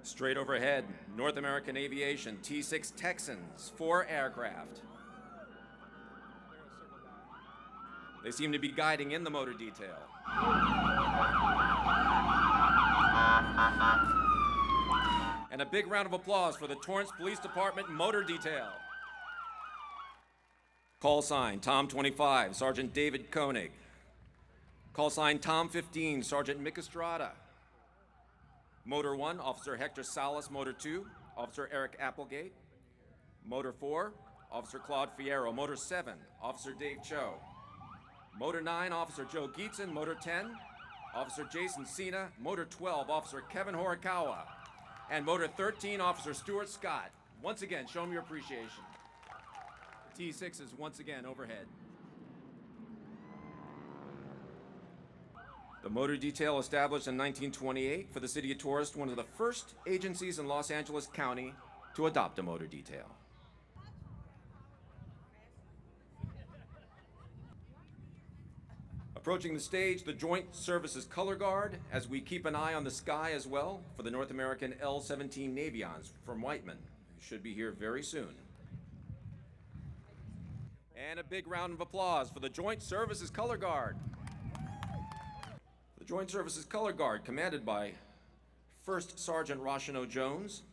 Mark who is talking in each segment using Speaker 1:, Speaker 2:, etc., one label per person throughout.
Speaker 1: Straight overhead, North American Aviation T-6 Texans, 4 aircraft. They seem to be guiding in the motor detail. And a big round of applause for the Torrance Police Department motor detail. Call sign Tom 25, Sergeant David Koenig. Call sign Tom 15, Sergeant Mick Estrada. Motor 1, Officer Hector Salas. Motor 2, Officer Eric Applegate. Motor 4, Officer Claude Fierro. Motor 7, Officer Dave Cho. Motor 9, Officer Joe Gietzen. Motor 10, Officer Jason Cena. Motor 12, Officer Kevin Horikawa. And Motor 13, Officer Stuart Scott. Once again, show them your appreciation. T6 is once again overhead. The motor detail, established in 1928 for the City of Torrance, one of the first agencies in Los Angeles County to adopt a motor detail. Approaching the stage, the Joint Services Color Guard, as we keep an eye on the sky as well for the North American L-17 Navions from Whiteman. Should be here very soon. And a big round of applause for the Joint Services Color Guard. The Joint Services Color Guard, commanded by First Sergeant Roshino Jones.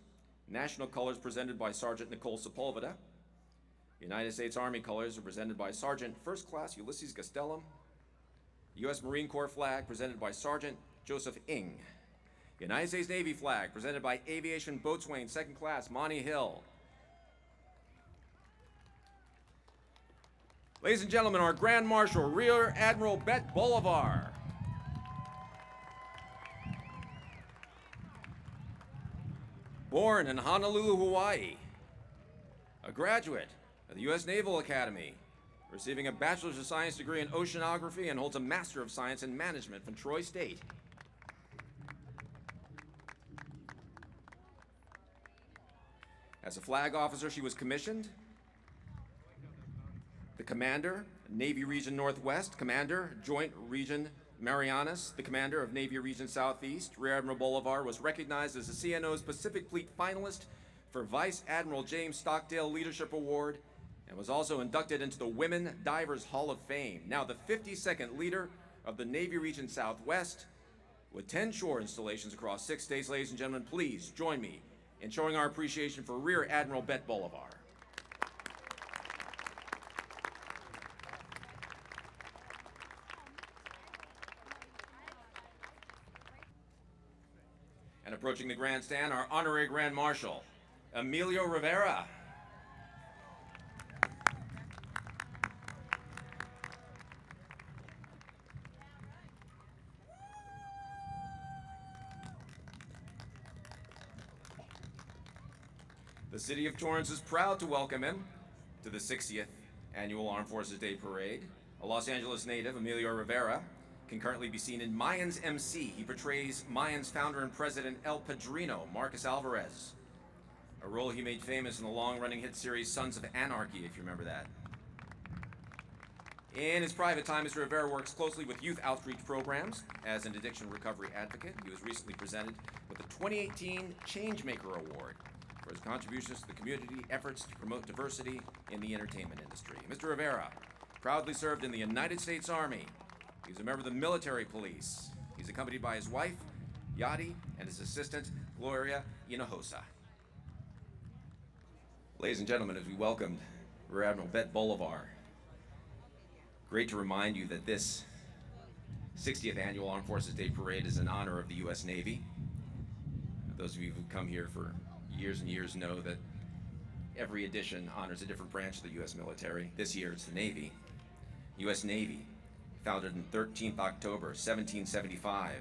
Speaker 1: National colors presented by Sergeant Nicole Sepulveda. United States Army colors are presented by Sergeant First Class Ulysses Gastelum. U.S. Marine Corps flag presented by Sergeant Joseph Ng. United States Navy flag presented by Aviation Boatswain Second Class Monty Hill. Ladies and gentlemen, our Grand Marshal, Rear Admiral Bette Bolivar. Born in Honolulu, Hawaii, a graduate of the U.S. Naval Academy, receiving a Bachelor's of Science degree in Oceanography and holds a Master of Science in Management from Troy State. As a flag officer, she was commissioned the Commander, Navy Region Northwest, Commander, Joint Region Marianas, the Commander of Navy Region Southeast. Rear Admiral Bolivar was recognized as the CNO's Pacific Fleet finalist for Vice Admiral James Stockdale Leadership Award and was also inducted into the Women Divers Hall of Fame. Now the 52nd leader of the Navy Region Southwest with 10 shore installations across 6 states. Ladies and gentlemen, please join me in showing our appreciation for Rear Admiral Bette Bolivar. And approaching the grandstand, our Honorary Grand Marshal, Emilio Rivera. The City of Torrance is proud to welcome him to the 60th Annual Armed Forces Day Parade. A Los Angeles native, Emilio Rivera, can currently be seen in Mayans MC. He portrays Mayans founder and president El Padrino, Marcus Alvarez, a role he made famous in the long-running hit series Sons of Anarchy, if you remember that. In his private time, Mr. Rivera works closely with youth outreach programs. As an addiction recovery advocate, he was recently presented with the 2018 Changemaker Award for his contributions to the community efforts to promote diversity in the entertainment industry. Mr. Rivera proudly served in the United States Army. He's a member of the military police. He's accompanied by his wife, Yadi, and his assistant, Gloria Hinojosa. Ladies and gentlemen, as we welcomed Rear Admiral Bette Bolivar, great to remind you that this 60th Annual Armed Forces Day Parade is in honor of the U.S. Navy. Those of you who've come here for years and years know that every edition honors a different branch of the U.S. military. This year it's the Navy. U.S. Navy, founded on 13th October 1775.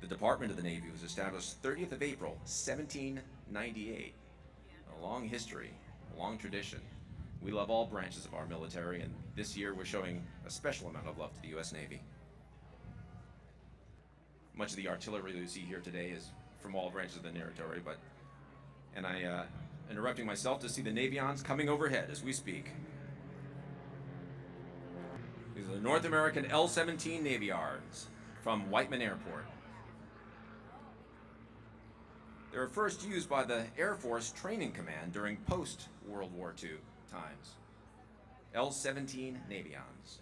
Speaker 1: The Department of the Navy was established 30th of April 1798. A long history, a long tradition. We love all branches of our military, and this year we're showing a special amount of love to the U.S. Navy. Much of the artillery that you see here today is from all branches of the military, and I interrupting myself to see the Navions coming overhead as we speak. These are the North American L-17 Navyards from Whiteman Airport. They were first used by the Air Force Training Command during post-World War II times. L-17 Navions.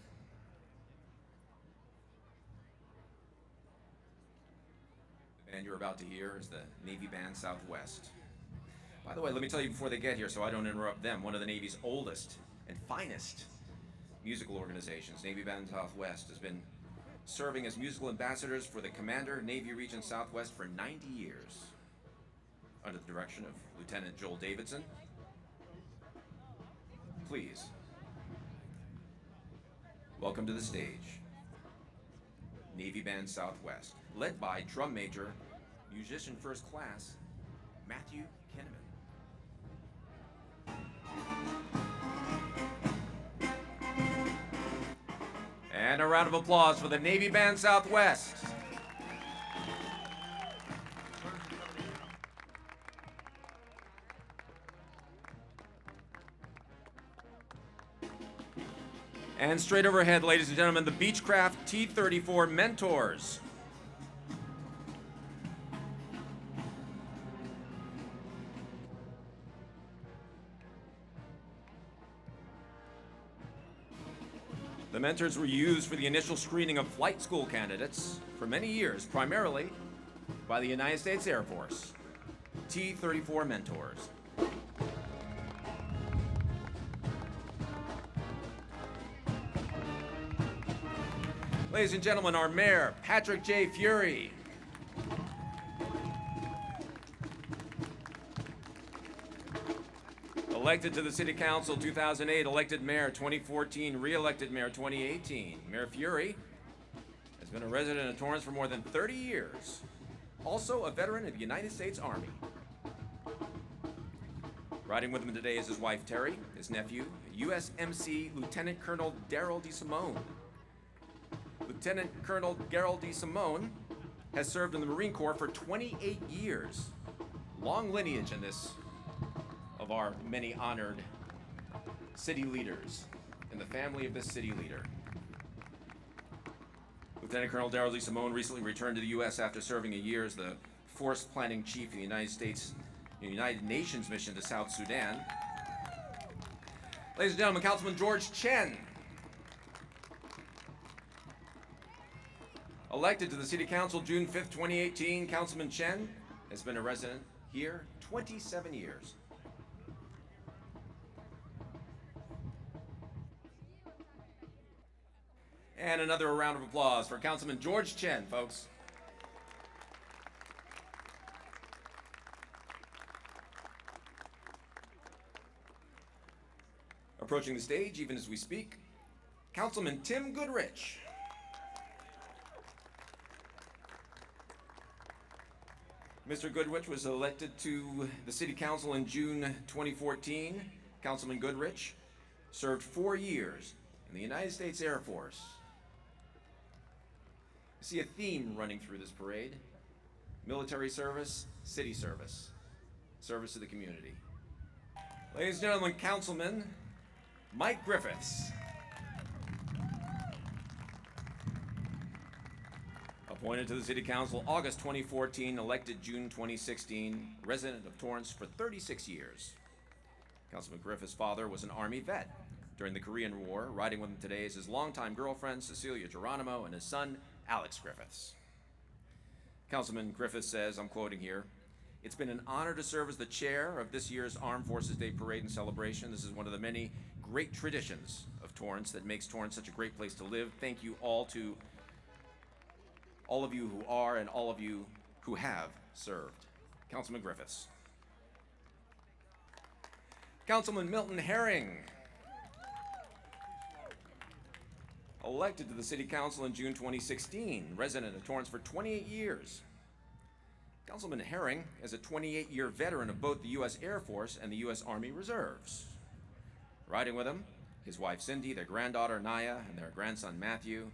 Speaker 1: The band you're about to hear is the Navy Band Southwest. By the way, let me tell you before they get here so I don't interrupt them, one of the Navy's oldest and finest musical organizations, Navy Band Southwest, has been serving as musical ambassadors for the Commander, Navy Region Southwest for 90 years, under the direction of Lieutenant Joel Davidson. Please, welcome to the stage, Navy Band Southwest, led by drum major, musician first class, Matthew Kinnaman. And a round of applause for the Navy Band Southwest. And straight overhead, ladies and gentlemen, the Beechcraft T-34 Mentors. The Mentors were used for the initial screening of flight school candidates for many years, primarily by the United States Air Force. T-34 Mentors. Ladies and gentlemen, our Mayor, Patrick J. Furey. Elected to the City Council 2008, elected Mayor 2014, re-elected Mayor 2018. Mayor Furey has been a resident of Torrance for more than 30 years. Also a veteran of the United States Army. Riding with him today is his wife Terry, his nephew, USMC Lieutenant Colonel Daryl DeSimone. Lieutenant Colonel Daryl DeSimone has served in the Marine Corps for 28 years. Long lineage in this of our many honored city leaders in the family of this city leader. Lieutenant Colonel Daryl DeSimone recently returned to the U.S. after serving a year as the Force Planning Chief of the United Nations mission to South Sudan. Ladies and gentlemen, Councilman George Chen. Elected to the City Council June 5th, 2018, Councilman Chen has been a resident here 27 years. And another round of applause for Councilman George Chen, folks. Approaching the stage, even as we speak, Councilman Tim Goodrich. Mr. Goodrich was elected to the City Council in June 2014. Councilman Goodrich served 4 years in the United States Air Force. You see a theme running through this parade: military service, city service, service to the community. Ladies and gentlemen, Councilman Mike Griffiths. Appointed to the City Council August 2014, elected June 2016, resident of Torrance for 36 years. Councilman Griffiths' father was an Army vet during the Korean War. Riding with him today is his longtime girlfriend, Cecilia Geronimo, and his son, Alex Griffiths. Councilman Griffiths says, I'm quoting here, "It's been an honor to serve as the chair of this year's Armed Forces Day Parade and celebration. This is one of the many great traditions of Torrance that makes Torrance such a great place to live. Thank you all to all of you who are and all of you who have served." Councilman Griffiths. Councilman Milton Herring. Elected to the City Council in June 2016, resident of Torrance for 28 years. Councilman Herring is a 28-year veteran of both the U.S. Air Force and the U.S. Army Reserves. Riding with him, his wife Cindy, their granddaughter Naya, and their grandson Matthew.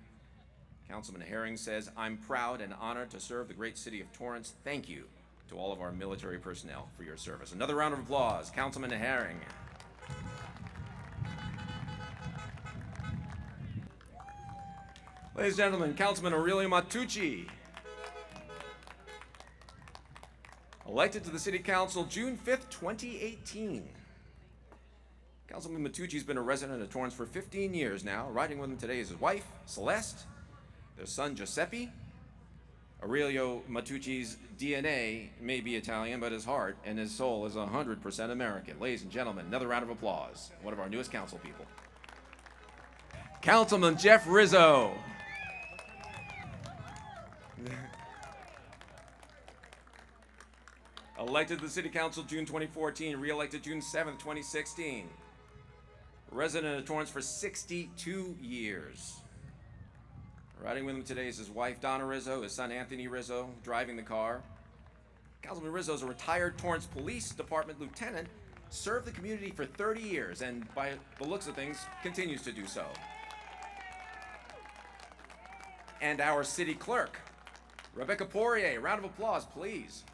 Speaker 1: Councilman Herring says, "I'm proud and honored to serve the great city of Torrance. Thank you to all of our military personnel for your service." Another round of applause, Councilman Herring. Ladies and gentlemen, Councilman Aurelio Matucci. Elected to the City Council June 5th, 2018. Councilman Matucci's been a resident of Torrance for 15 years now. Riding with him today is his wife, Celeste, their son, Giuseppe. Aurelio Matucci's DNA may be Italian, but his heart and his soul is 100% American. Ladies and gentlemen, another round of applause. One of our newest council people. Councilman Geoff Rizzo. Elected to the City Council June 2014, re-elected June 7th, 2016. Resident of Torrance for 62 years. Riding with him today is his wife, Donna Rizzo, his son, Anthony Rizzo, driving the car. Councilman Rizzo is a retired Torrance Police Department lieutenant, served the community for 30 years, and by the looks of things, continues to do so. And our city clerk, Rebecca Poirier. Round of applause, please.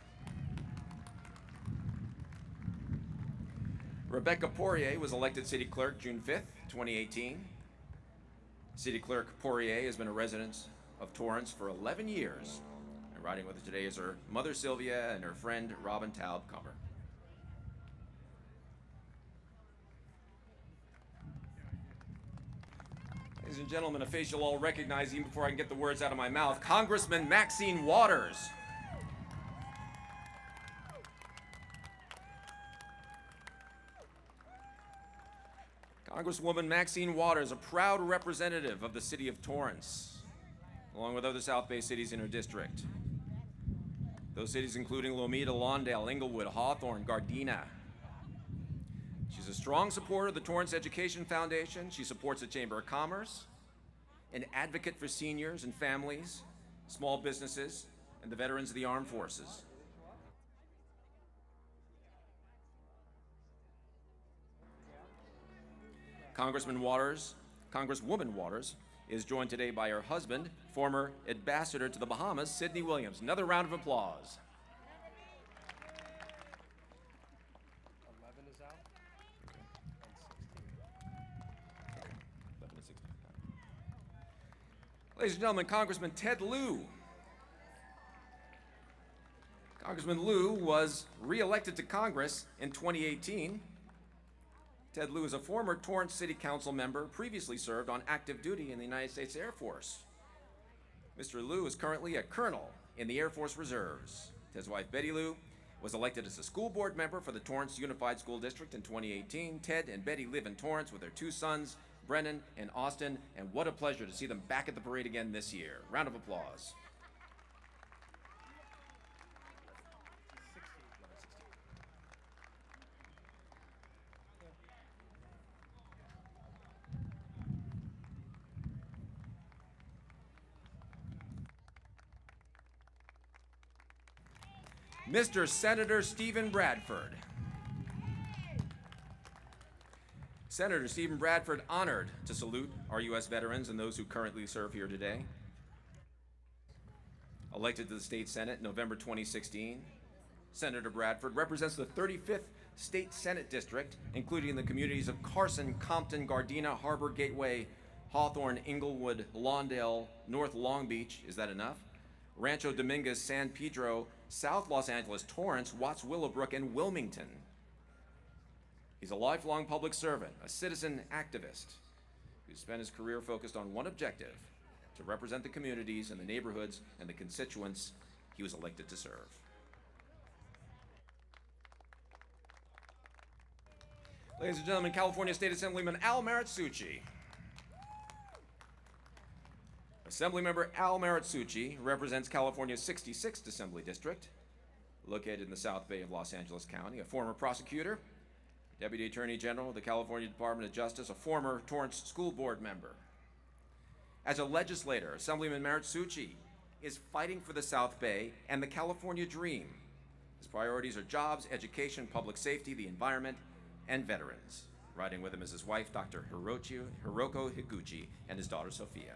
Speaker 1: Rebecca Poirier was elected city clerk June 5th, 2018. City Clerk Poirier has been a resident of Torrance for 11 years. And riding with her today is her mother Sylvia and her friend Robin Taub Comer. Ladies and gentlemen, a face you'll all recognize even before I can get the words out of my mouth, Congressman Maxine Waters. Congresswoman Maxine Waters, a proud representative of the City of Torrance, along with other South Bay cities in her district. Those cities including Lomita, Lawndale, Inglewood, Hawthorne, Gardena. She's a strong supporter of the Torrance Education Foundation. She supports the Chamber of Commerce, an advocate for seniors and families, small businesses, and the veterans of the armed forces. Congresswoman Waters is joined today by her husband, former ambassador to the Bahamas, Sidney Williams. Another round of applause.
Speaker 2: 11 is out.
Speaker 1: Okay.
Speaker 2: And 16.
Speaker 1: Okay. 11 and 16. Ladies and gentlemen, Congressman Ted Lleu. Congressman Lleu was re-elected to Congress in 2018. Ted Lleu is a former Torrance City Council member, previously served on active duty in the United States Air Force. Mr. Lleu is currently a colonel in the Air Force Reserves. Ted's wife, Betty Lleu, was elected as a school board member for the Torrance Unified School District in 2018. Ted and Betty live in Torrance with their two sons, Brennan and Austin, and what a pleasure to see them back at the parade again this year. Round of applause. Mr. Senator Stephen Bradford. Senator Stephen Bradford honored to salute our U.S. veterans and those who currently serve here today. Elected to the State Senate November 2016, Senator Bradford represents the 35th State Senate District, including the communities of Carson, Compton, Gardena, Harbor Gateway, Hawthorne, Inglewood, Lawndale, North Long Beach, is that enough? Rancho Dominguez, San Pedro, South Los Angeles, Torrance, Watts Willowbrook, and Wilmington. He's a lifelong public servant, a citizen activist who spent his career focused on one objective: to represent the communities and the neighborhoods and the constituents he was elected to serve. Ladies and gentlemen, California State Assemblyman Al Maritsucci. Assemblymember Al Maritsucci represents California's 66th Assembly District, located in the South Bay of Los Angeles County, a former prosecutor, Deputy Attorney General of the California Department of Justice, a former Torrance School Board member. As a legislator, Assemblyman Maritsucci is fighting for the South Bay and the California dream. His priorities are jobs, education, public safety, the environment, and veterans. Riding with him is his wife, Dr. Hiroko Higuchi, and his daughter, Sophia.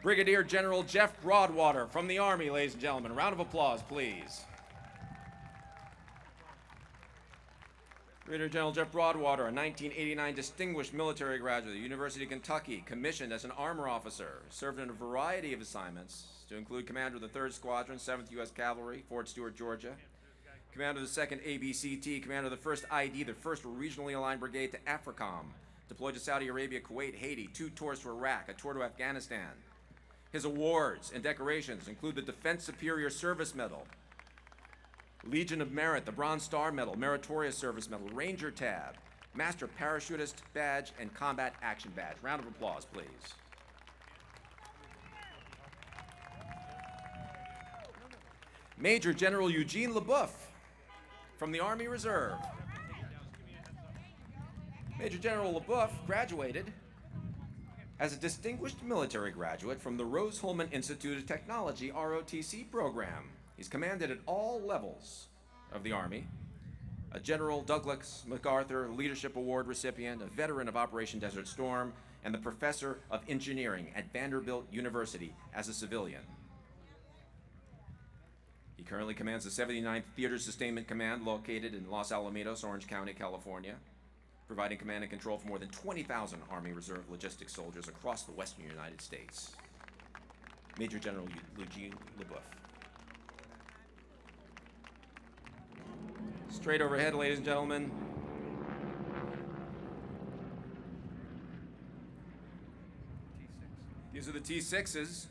Speaker 1: Brigadier General Geoff Broadwater from the Army, ladies and gentlemen. A round of applause, please. Brigadier General Geoff Broadwater, a 1989 distinguished military graduate of the University of Kentucky, commissioned as an armor officer, served in a variety of assignments to include commander of the 3rd Squadron, 7th U.S. Cavalry, Fort Stewart, Georgia. Commander of the 2nd ABCT, Commander of the 1st ID, the 1st Regionally Aligned Brigade to AFRICOM, deployed to Saudi Arabia, Kuwait, Haiti, 2 tours to Iraq, a tour to Afghanistan. His awards and decorations include the Defense Superior Service Medal, Legion of Merit, the Bronze Star Medal, Meritorious Service Medal, Ranger Tab, Master Parachutist Badge, and Combat Action Badge. Round of applause, please. Major General Eugene LeBoeuf from the Army Reserve. Major General LeBoeuf graduated as a distinguished military graduate from the Rose-Hulman Institute of Technology ROTC program. He's commanded at all levels of the Army, a General Douglas MacArthur Leadership Award recipient, a veteran of Operation Desert Storm, and the Professor of Engineering at Vanderbilt University as a civilian. He currently commands the 79th Theater Sustainment Command located in Los Alamitos, Orange County, California, providing command and control for more than 20,000 Army Reserve logistics soldiers across the western United States. Major General Eugene LeBoeuf. Straight overhead, ladies and gentlemen. These are the T6s.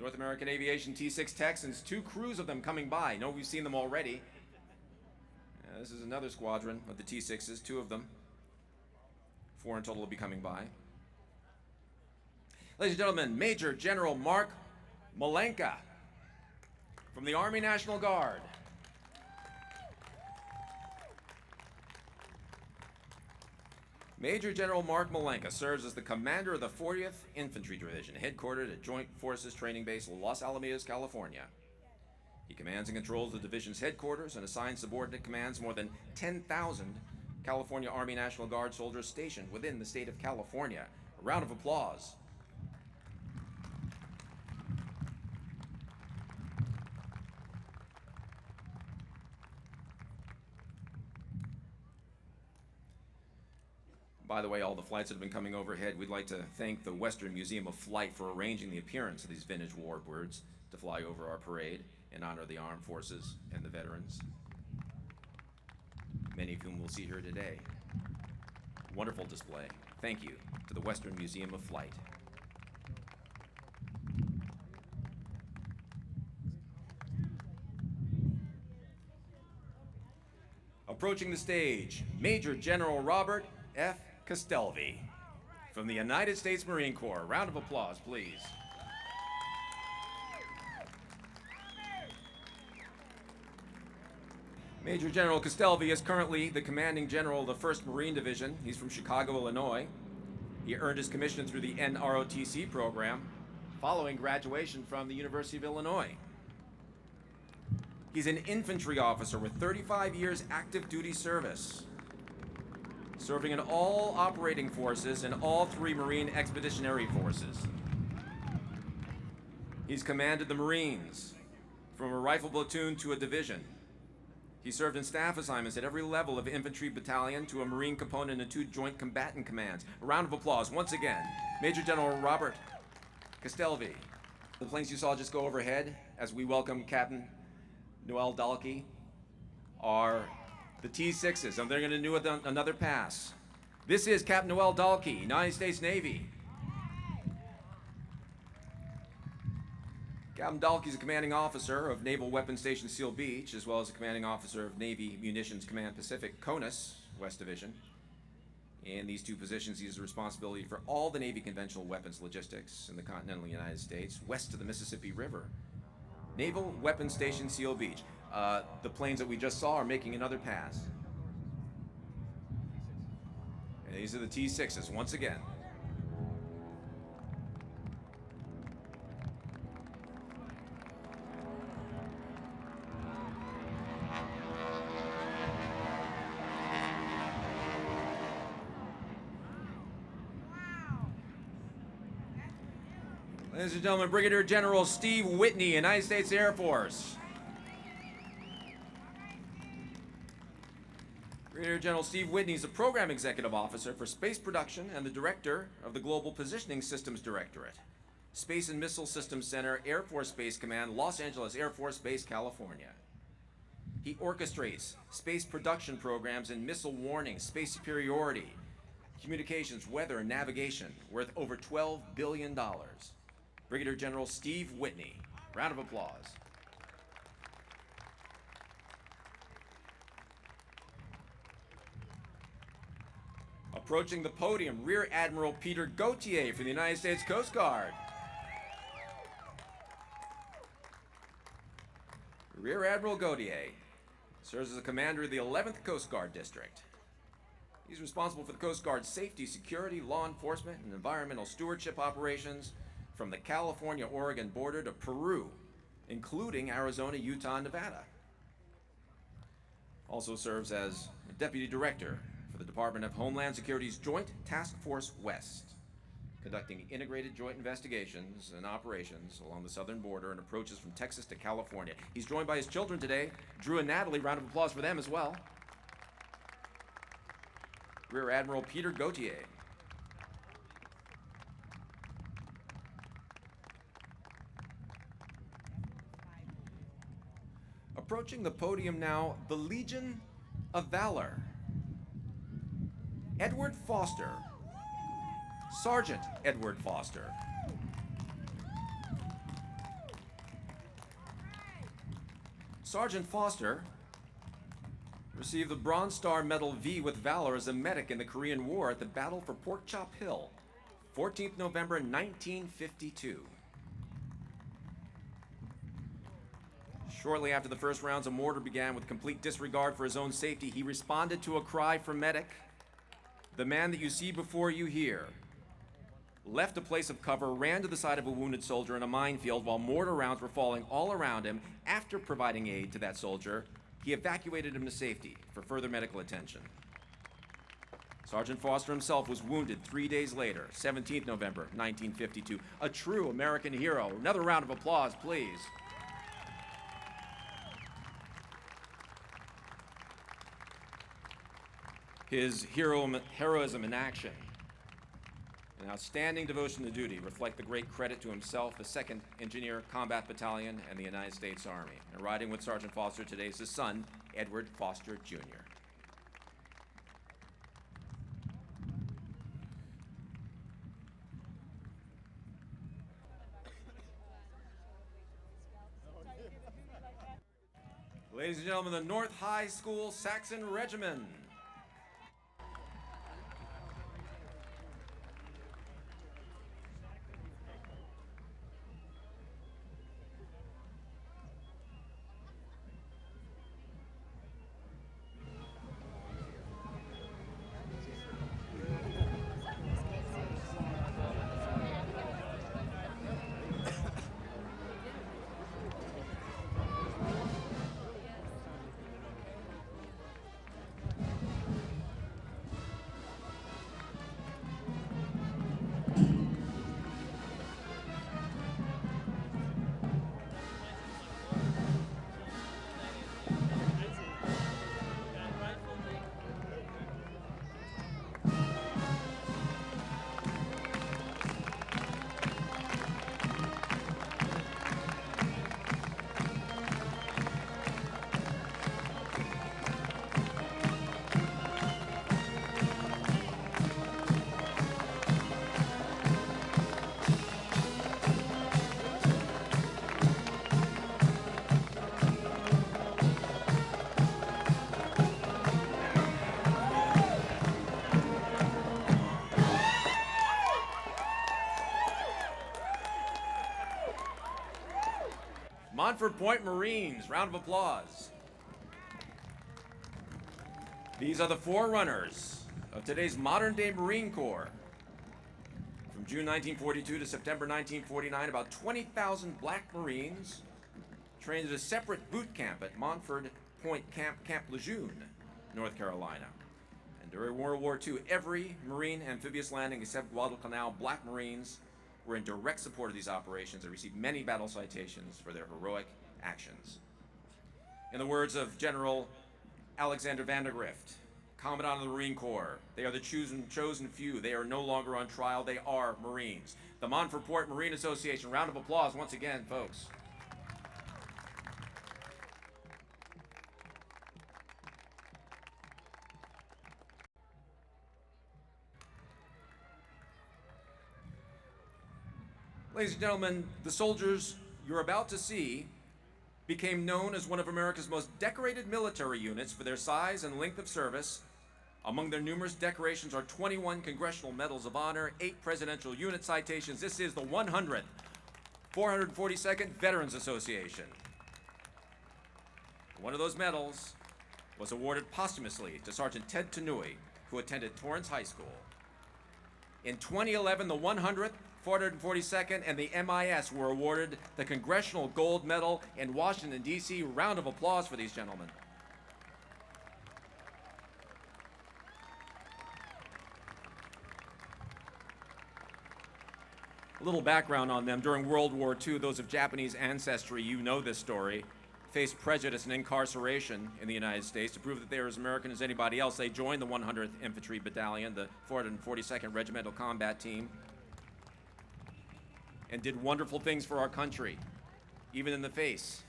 Speaker 1: North American Aviation T6 Texans, 2 crews of them coming by. No, we've seen them already. This is another squadron of the T6s, 2 of them. 4 in total will be coming by. Ladies and gentlemen, Major General Mark Malanka from the Army National Guard. Major General Mark Malanka serves as the commander of the 40th Infantry Division, headquartered at Joint Forces Training Base, Los Alamitos, California. He commands and controls the division's headquarters and assigns subordinate commands more than 10,000 California Army National Guard soldiers stationed within the state of California. A round of applause. By the way, all the flights that have been coming overhead, we'd like to thank the Western Museum of Flight for arranging the appearance of these vintage warbirds to fly over our parade in honor of the armed forces and the veterans, many of whom we'll see here today. Wonderful display. Thank you to the Western Museum of Flight. Approaching the stage, Major General Robert F. Castelvi from the United States Marine Corps. Round of applause, please. Major General Castelvi is currently the commanding general of the 1st Marine Division. He's from Chicago, Illinois. He earned his commission through the NROTC program following graduation from the University of Illinois. He's an infantry officer with 35 years active duty service, serving in all operating forces and all 3 Marine Expeditionary Forces. He's commanded the Marines from a rifle platoon to a division. He served in staff assignments at every level of infantry battalion to a Marine component and 2 joint combatant commands. A round of applause once again. Major General Robert Castelvi. The planes you saw just go overhead as we welcome Captain Noel Dahlke are the T6s, and they're going to do another pass. This is Captain Noel Dahlke, United States Navy. Captain Dahlke is a commanding officer of Naval Weapons Station Seal Beach, as well as a commanding officer of Navy Munitions Command Pacific, CONUS, West Division. In these 2 positions, he has the responsibility for all the Navy conventional weapons logistics in the continental United States, west of the Mississippi River. Naval Weapons Station Seal Beach. The planes that we just saw are making another pass. And these are the T6s once again. Ladies and gentlemen, Brigadier General Steve Whitney, United States Air Force. Brigadier General Steve Whitney is the Program Executive Officer for Space Production and the Director of the Global Positioning Systems Directorate. Space and Missile Systems Center, Air Force Space Command, Los Angeles Air Force Base, California. He orchestrates space production programs in missile warning, space superiority, communications, weather, and navigation, worth over $12 billion. Brigadier General Steve Whitney. Round of applause. Approaching the podium, Rear Admiral Peter Gautier from the United States Coast Guard. Rear Admiral Gautier serves as the commander of the 11th Coast Guard District. He's responsible for the Coast Guard's safety, security, law enforcement, and environmental stewardship operations from the California-Oregon border to Peru, including Arizona, Utah, and Nevada. Also serves as Deputy Director for the Department of Homeland Security's Joint Task Force West, conducting integrated joint investigations and operations along the southern border and approaches from Texas to California. He's joined by his children today, Drew and Natalie. Round of applause for them as well. Rear Admiral Peter Gautier. Approaching the podium now, the Legion of Valor. Edward Foster. Sergeant Edward Foster. Sergeant Foster received the Bronze Star Medal V with Valor as a medic in the Korean War at the Battle for Pork Chop Hill, 14th November 1952. Shortly after the first rounds of mortar began, with complete disregard for his own safety, he responded to a cry for medic. The man that you see before you here left a place of cover, ran to the side of a wounded soldier in a minefield while mortar rounds were falling all around him. After providing aid to that soldier, he evacuated him to safety for further medical attention. Sergeant Foster himself was wounded 3 days later, 17th November 1952. A true American hero. Another round of applause, please. His heroism in action and outstanding devotion to duty reflect the great credit to himself, the 2nd Engineer Combat Battalion, and the United States Army. And riding with Sergeant Foster today is his son, Edward Foster, Jr. Ladies and gentlemen, the North High School Saxon Regiment. Montford Point Marines, round of applause. These are the forerunners of today's modern-day Marine Corps. From June 1942 to September 1949, about 20,000 black Marines trained at a separate boot camp at Montford Point Camp Lejeune, North Carolina. And during World War II, every Marine amphibious landing except Guadalcanal black Marines were in direct support of these operations and received many battle citations for their heroic actions. In the words of General Alexander Vandergrift, Commandant of the Marine Corps. They are the chosen few. They are no longer on trial. They are Marines. The Montfort Marine Association. Round of applause once again, folks. Ladies and gentlemen, the soldiers you're about to see became known as one of America's most decorated military units for their size and length of service. Among their numerous decorations are 21 Congressional Medals of Honor, 8 Presidential Unit citations. This is the 100th 442nd Veterans Association. One of those medals was awarded posthumously to Sergeant Ted Lleu, who attended Torrance High School. In 2011, the 100th, 442nd, and the MIS were awarded the Congressional Gold Medal in Washington, D.C. Round of applause for these gentlemen. A little background on them. During World War II, those of Japanese ancestry, you know this story, faced prejudice and incarceration in the United States. To prove that they were as American as anybody else, they joined the 100th Infantry Battalion, the 442nd Regimental Combat Team, and did wonderful things for our country, even in the face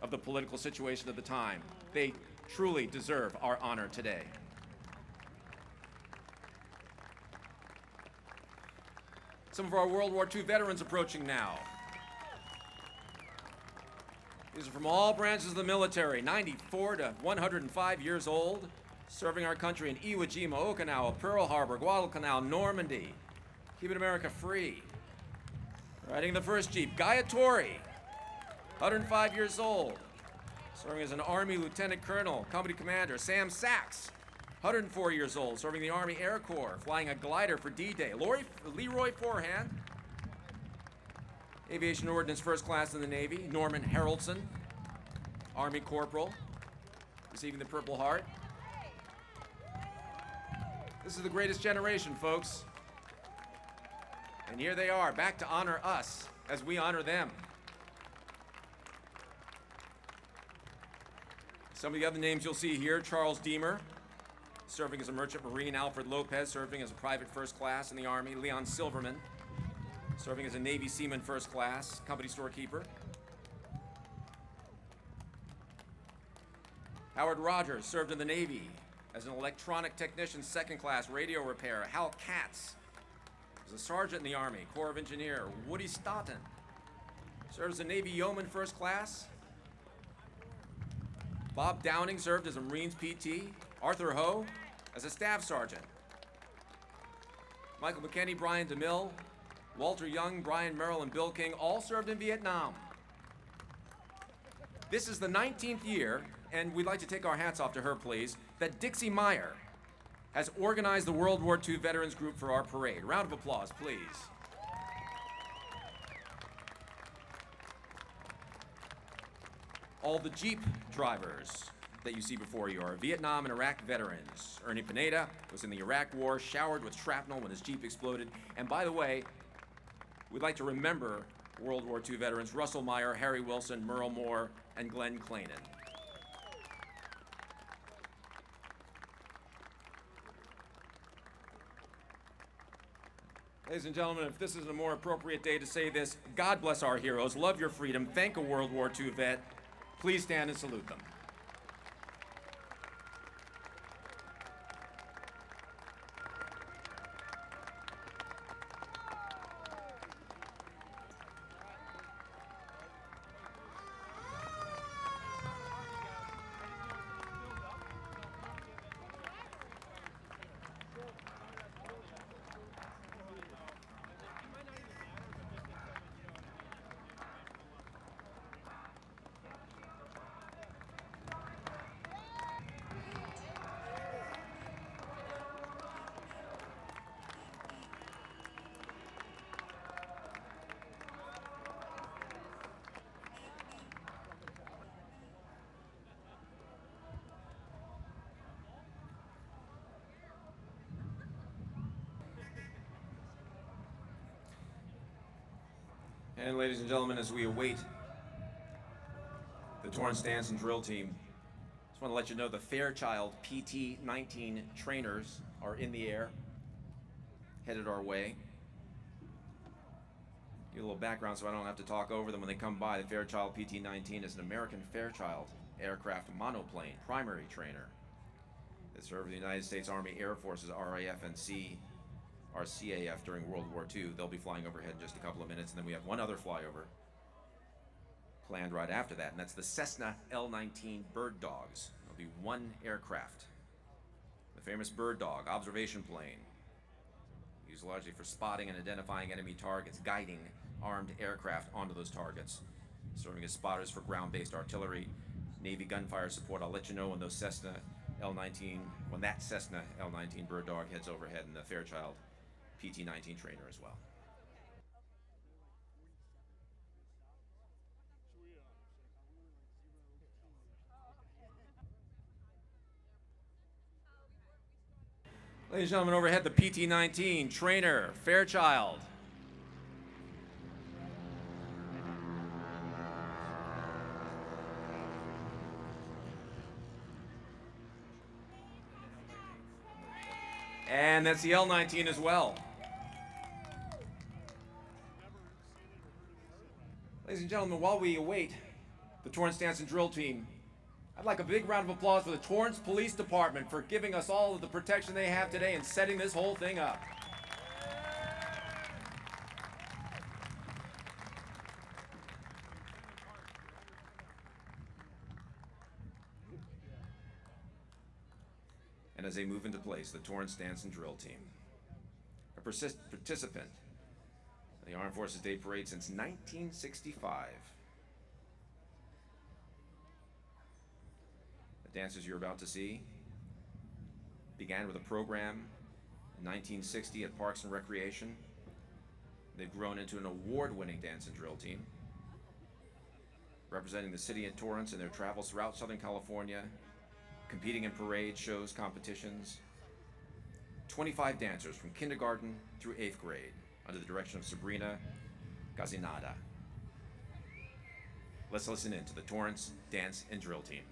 Speaker 1: of the political situation of the time. They truly deserve our honor today. Some of our World War II veterans approaching now. These are from all branches of the military, 94 to 105 years old, serving our country in Iwo Jima, Okinawa, Pearl Harbor, Guadalcanal, Normandy, keeping America free. Riding the first Jeep, Gautier, 105 years old, serving as an Army Lieutenant Colonel, Company Commander. Sam Sachs, 104 years old, serving the Army Air Corps, flying a glider for D-Day. Leroy Forehand, Aviation Ordnance First Class in the Navy. Norman Haraldson, Army Corporal, receiving the Purple Heart. This is the greatest generation, folks. And here they are, back to honor us as we honor them. Some of the other names you'll see here: Charles Deemer, serving as a Merchant Marine. Alfred Lopez, serving as a Private First Class in the Army. Leon Silverman, serving as a Navy Seaman First Class, Company Storekeeper. Howard Rogers served in the Navy as an Electronic Technician Second Class, Radio Repairer. Hal Katz was a sergeant in the Army, Corps of Engineer. Woody Stoughton served as a Navy Yeoman First Class. Bob Downing served as a Marines PT. Arthur Ho as a Staff Sergeant. Michael McKenney, Brian DeMille, Walter Young, Brian Merrill, and Bill King all served in Vietnam. This is the 19th year, and we'd like to take our hats off to her, please, that Dixie Meyer has organized the World War II Veterans Group for our parade. Round of applause, please. All the Jeep drivers that you see before you are Vietnam and Iraq veterans. Ernie Pineda was in the Iraq War, showered with shrapnel when his Jeep exploded. And by the way, we'd like to remember World War II veterans Russell Meyer, Harry Wilson, Merle Moore, and Glenn Clanan. Ladies and gentlemen, if this isn't a more appropriate day to say this, God bless our heroes, love your freedom, thank a World War II vet. Please stand and salute them. And ladies and gentlemen, as we await the Torrance Dance and Drill Team Just want to let you know the Fairchild PT-19 trainers are in the air, headed our way. Give a little background so I don't have to talk over them when they come by. The Fairchild PT-19 is an American Fairchild aircraft monoplane primary trainer that served the United States Army Air Forces RAF and RCAF during World War II. They'll be flying overhead in just a couple of minutes, and then we have one other flyover planned right after that, and that's the Cessna L-19 Bird Dogs. There'll be one aircraft. The famous Bird Dog observation plane, used largely for spotting and identifying enemy targets, guiding armed aircraft onto those targets, serving as spotters for ground-based artillery, Navy gunfire support. I'll let you know when those Cessna L-19, when that Cessna L-19 Bird Dog heads overhead, and the Fairchild PT-19 trainer as well. Ladies and gentlemen, overhead the PT-19 trainer, Fairchild. And that's the L-19 as well. Ladies and gentlemen, while we await the Torrance Dance and Drill Team, I'd like a big round of applause for the Torrance Police Department for giving us all of the protection they have today and setting this whole thing up. And as they move into place, the Torrance Dance and Drill Team, a participant in the Armed Forces Day Parade since 1965. The dancers you're about to see began with a program in 1960 at Parks and Recreation. They've grown into an award-winning dance and drill team, representing the city of Torrance in their travels throughout Southern California, competing in parades, shows, competitions. 25 dancers from kindergarten through 8th grade under the direction of Sabrina Gazinada. Let's listen in to the Torrance Dance and Drill Team.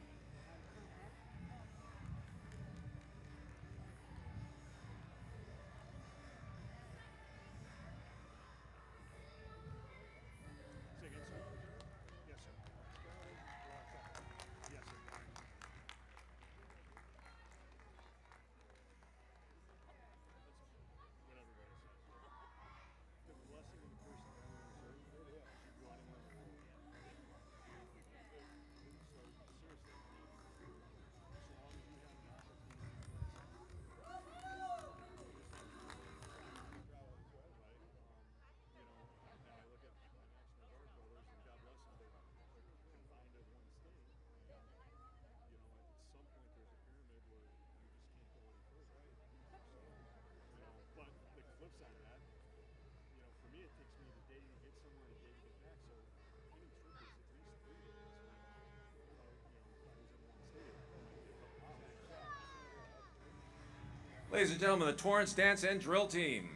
Speaker 1: Ladies and gentlemen, the Torrance Dance and Drill Team,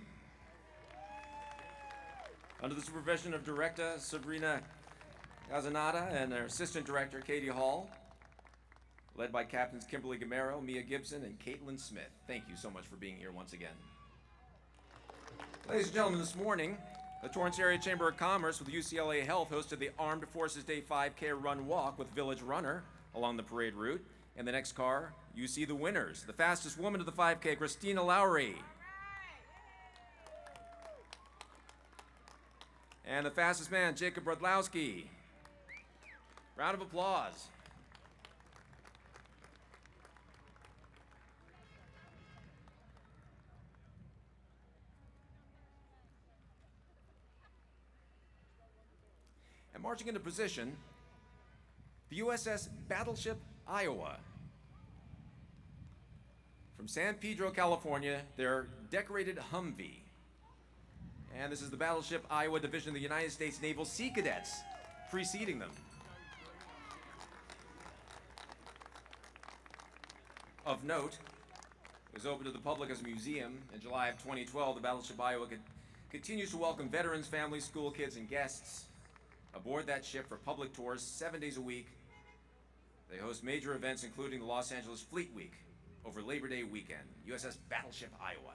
Speaker 1: under the supervision of Director Sabrina Gazinada and their Assistant Director Katie Hall, led by Captains Kimberly Gamero, Mia Gibson, and Caitlin Smith. Thank you so much for being here once again. Ladies and gentlemen, this morning, the Torrance Area Chamber of Commerce with UCLA Health hosted the Armed Forces Day 5K Run Walk with Village Runner along the parade route. In the next car, you see the winners. The fastest woman to the 5K, Christina Lowry. And the fastest man, Jacob Brodlowski. Round of applause. And marching into position, the USS Battleship, Iowa. From San Pedro, California, their decorated Humvee. And this is the Battleship Iowa Division of the United States Naval Sea Cadets preceding them. Of note, it was opened to the public as a museum in July of 2012. The Battleship Iowa continues to welcome veterans, families, school kids, and guests aboard that ship for public tours 7 days a week They host major events including the Los Angeles Fleet Week over Labor Day weekend, USS Battleship, Iowa.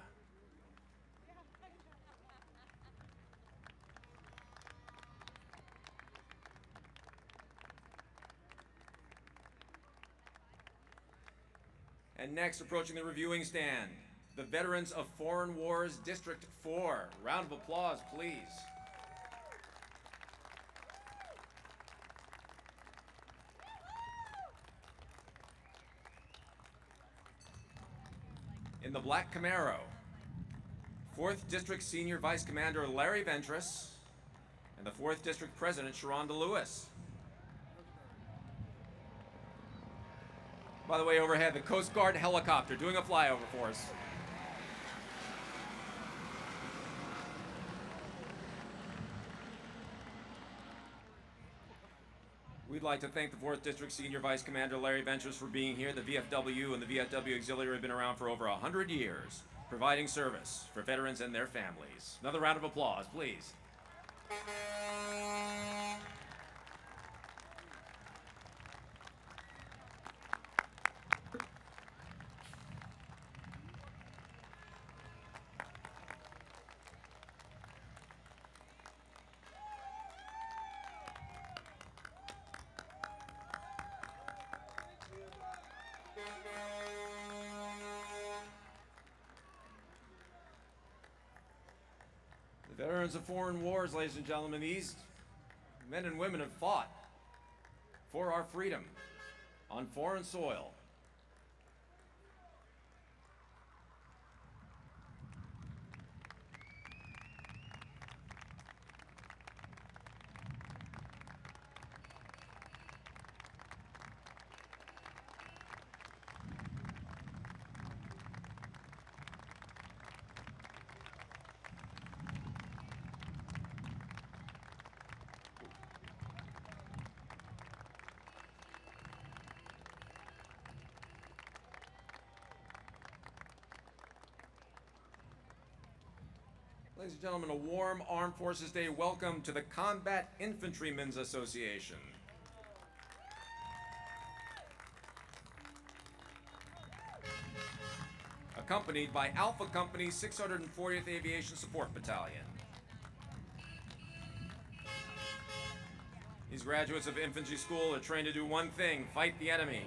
Speaker 1: And next, approaching the reviewing stand, the Veterans of Foreign Wars District 4. Round of applause, please. In the black Camaro, 4th District Senior Vice Commander Larry Ventris and the 4th District President Sharonda Lewis. By the way, overhead, the Coast Guard helicopter doing a flyover for us. We'd like to thank the 4th District Senior Vice Commander Larry Ventris for being here. The VFW and the VFW Auxiliary have been around for over 100 years, providing service for veterans and their families. Another round of applause, please. The veterans of foreign wars, ladies and gentlemen, these men and women have fought for our freedom on foreign soil. Ladies and gentlemen, a warm Armed Forces Day welcome to the Combat Infantrymen's Association. Accompanied by Alpha Company's 640th Aviation Support Battalion. These graduates of infantry school are trained to do one thing: fight the enemy.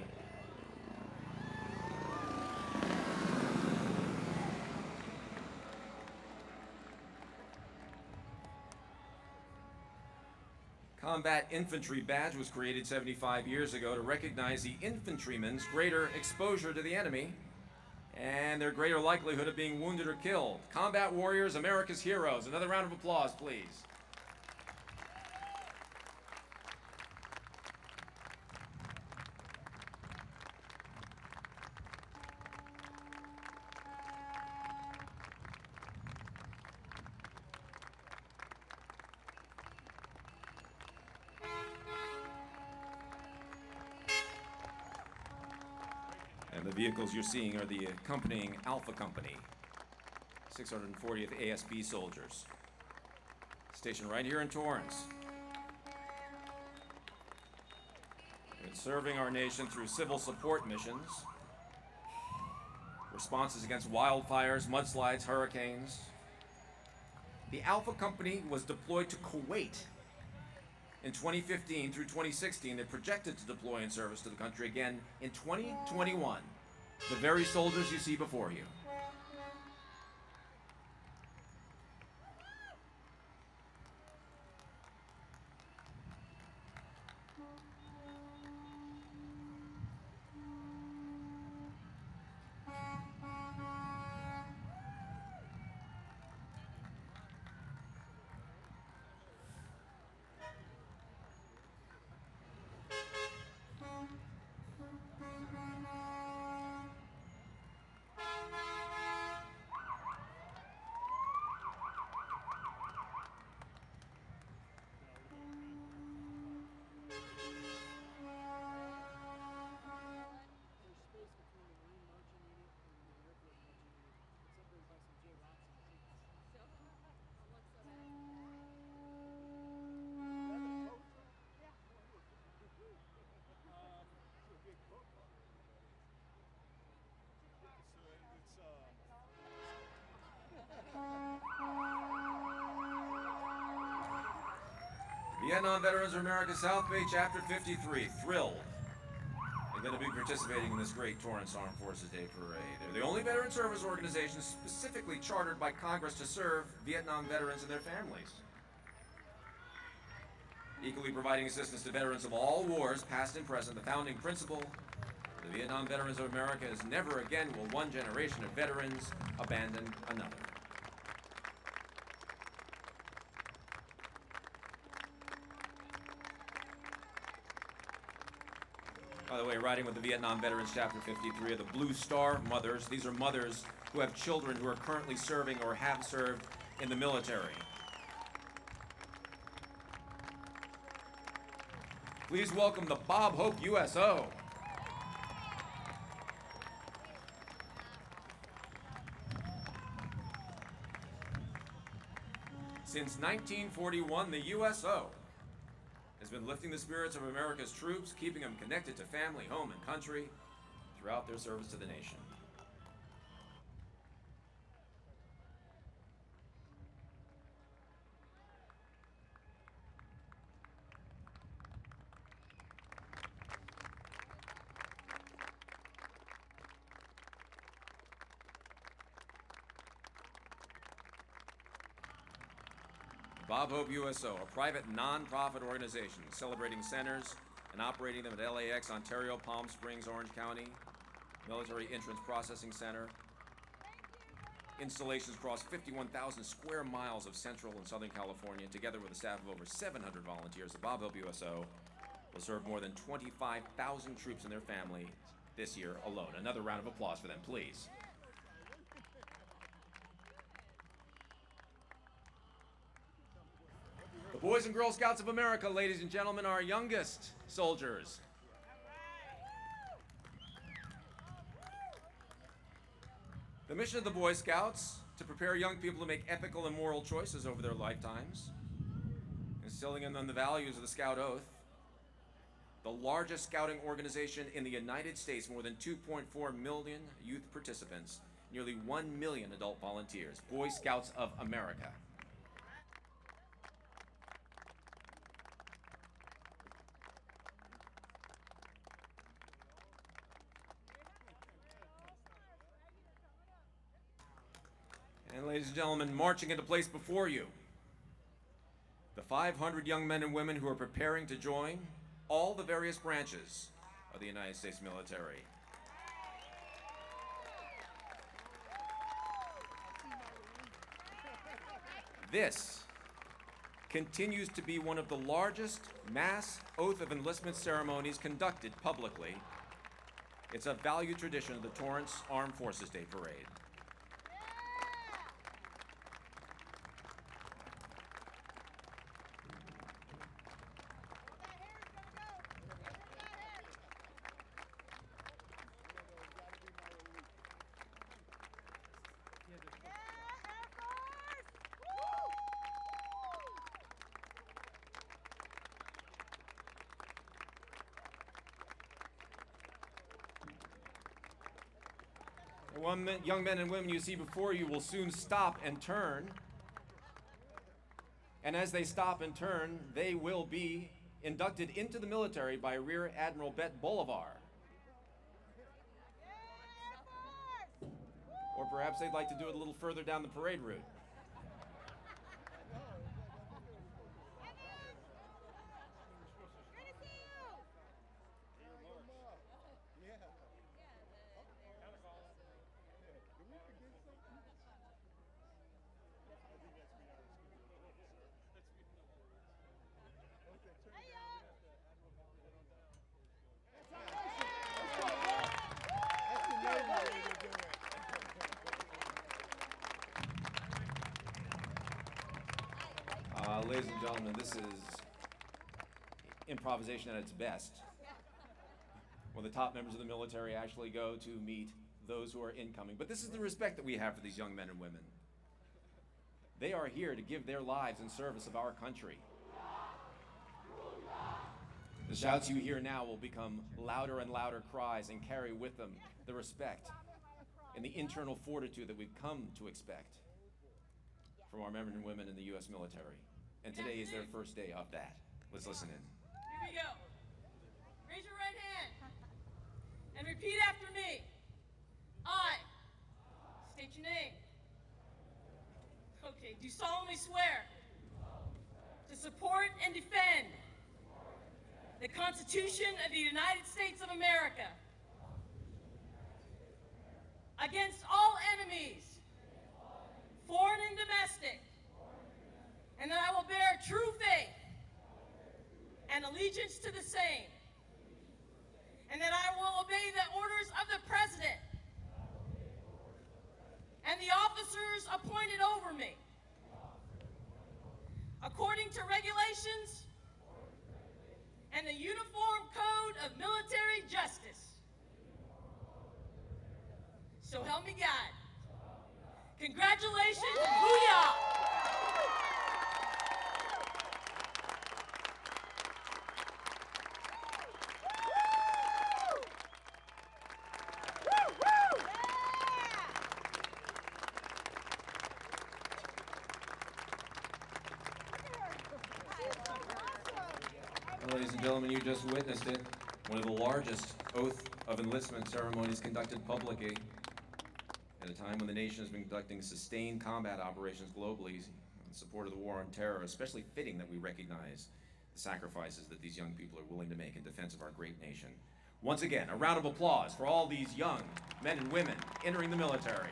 Speaker 1: Combat Infantry Badge was created 75 years ago to recognize the infantrymen's greater exposure to the enemy and their greater likelihood of being wounded or killed. Combat warriors, America's heroes. Another round of applause, please. And the vehicles you're seeing are the accompanying Alpha Company, 640th ASB soldiers, stationed right here in Torrance. They're serving our nation through civil support missions, responses against wildfires, mudslides, hurricanes. The Alpha Company was deployed to Kuwait in 2015 through 2016. They're projected to deploy in service to the country again in 2021. The very soldiers you see before you. Vietnam Veterans of America South Bay, Chapter 53, thrilled. They're going to be participating in this great Torrance Armed Forces Day Parade. They're the only veteran service organization specifically chartered by Congress to serve Vietnam veterans and their families. Equally providing assistance to veterans of all wars, past and present, the founding principle of the Vietnam Veterans of America is never again will one generation of veterans abandon another. By the way, riding with the Vietnam Veterans Chapter 53 are the Blue Star mothers. These are mothers who have children who are currently serving or have served in the military. Please welcome the Bob Hope USO. Since 1941, the USO has been lifting the spirits of America's troops, keeping them connected to family, home, and country throughout their service to the nation. Bob Hope USO, a private non-profit organization celebrating centers and operating them at LAX, Ontario, Palm Springs, Orange County, Military Entrance Processing Center. Installations across 51,000 square miles of Central and Southern California, together with a staff of over 700 volunteers. The Bob Hope USO will serve more than 25,000 troops and their families this year alone. Another round of applause for them, please. The Boys and Girl Scouts of America, ladies and gentlemen, our youngest soldiers. The mission of the Boy Scouts, to prepare young people to make ethical and moral choices over their lifetimes, instilling in them the values of the Scout Oath. The largest scouting organization in the United States, more than 2.4 million youth participants, nearly 1 million adult volunteers. Boy Scouts of America. And ladies and gentlemen, marching into place before you, the 500 young men and women who are preparing to join all the various branches of the United States military. This continues to be one of the largest mass oath of enlistment ceremonies conducted publicly. It's a valued tradition of the Torrance Armed Forces Day Parade. Young men and women you see before you will soon stop and turn. And as they stop and turn, they will be inducted into the military by Rear Admiral Bet Boulevard. Or perhaps they'd like to do it a little further down the parade route. Ladies and gentlemen, this is improvisation at its best, when the top members of the military actually go to meet those who are incoming. But this is the respect that we have for these young men and women. They are here to give their lives in service of our country. The shouts you hear now will become louder and louder cries and carry with them the respect and the internal fortitude that we've come to expect from our men and women in the U.S. military. And today is their first day of that. Let's listen in.
Speaker 3: Here we go. Raise your right hand and repeat after me. I state your name. Okay, do solemnly swear to support and defend the Constitution of the United States of America against all enemies, foreign and domestic, and that I will bear true faith and allegiance to the same, and that I will obey the orders of the President and the officers appointed over me, according to regulations and the Uniform Code of Military Justice. So help me God. Congratulations, and booyah!
Speaker 1: Ladies and gentlemen, you just witnessed it. One of the largest oath of enlistment ceremonies conducted publicly at a time when the nation has been conducting sustained combat operations globally in support of the war on terror. Especially fitting that we recognize the sacrifices that these young people are willing to make in defense of our great nation. Once again, a round of applause for all these young men and women entering the military.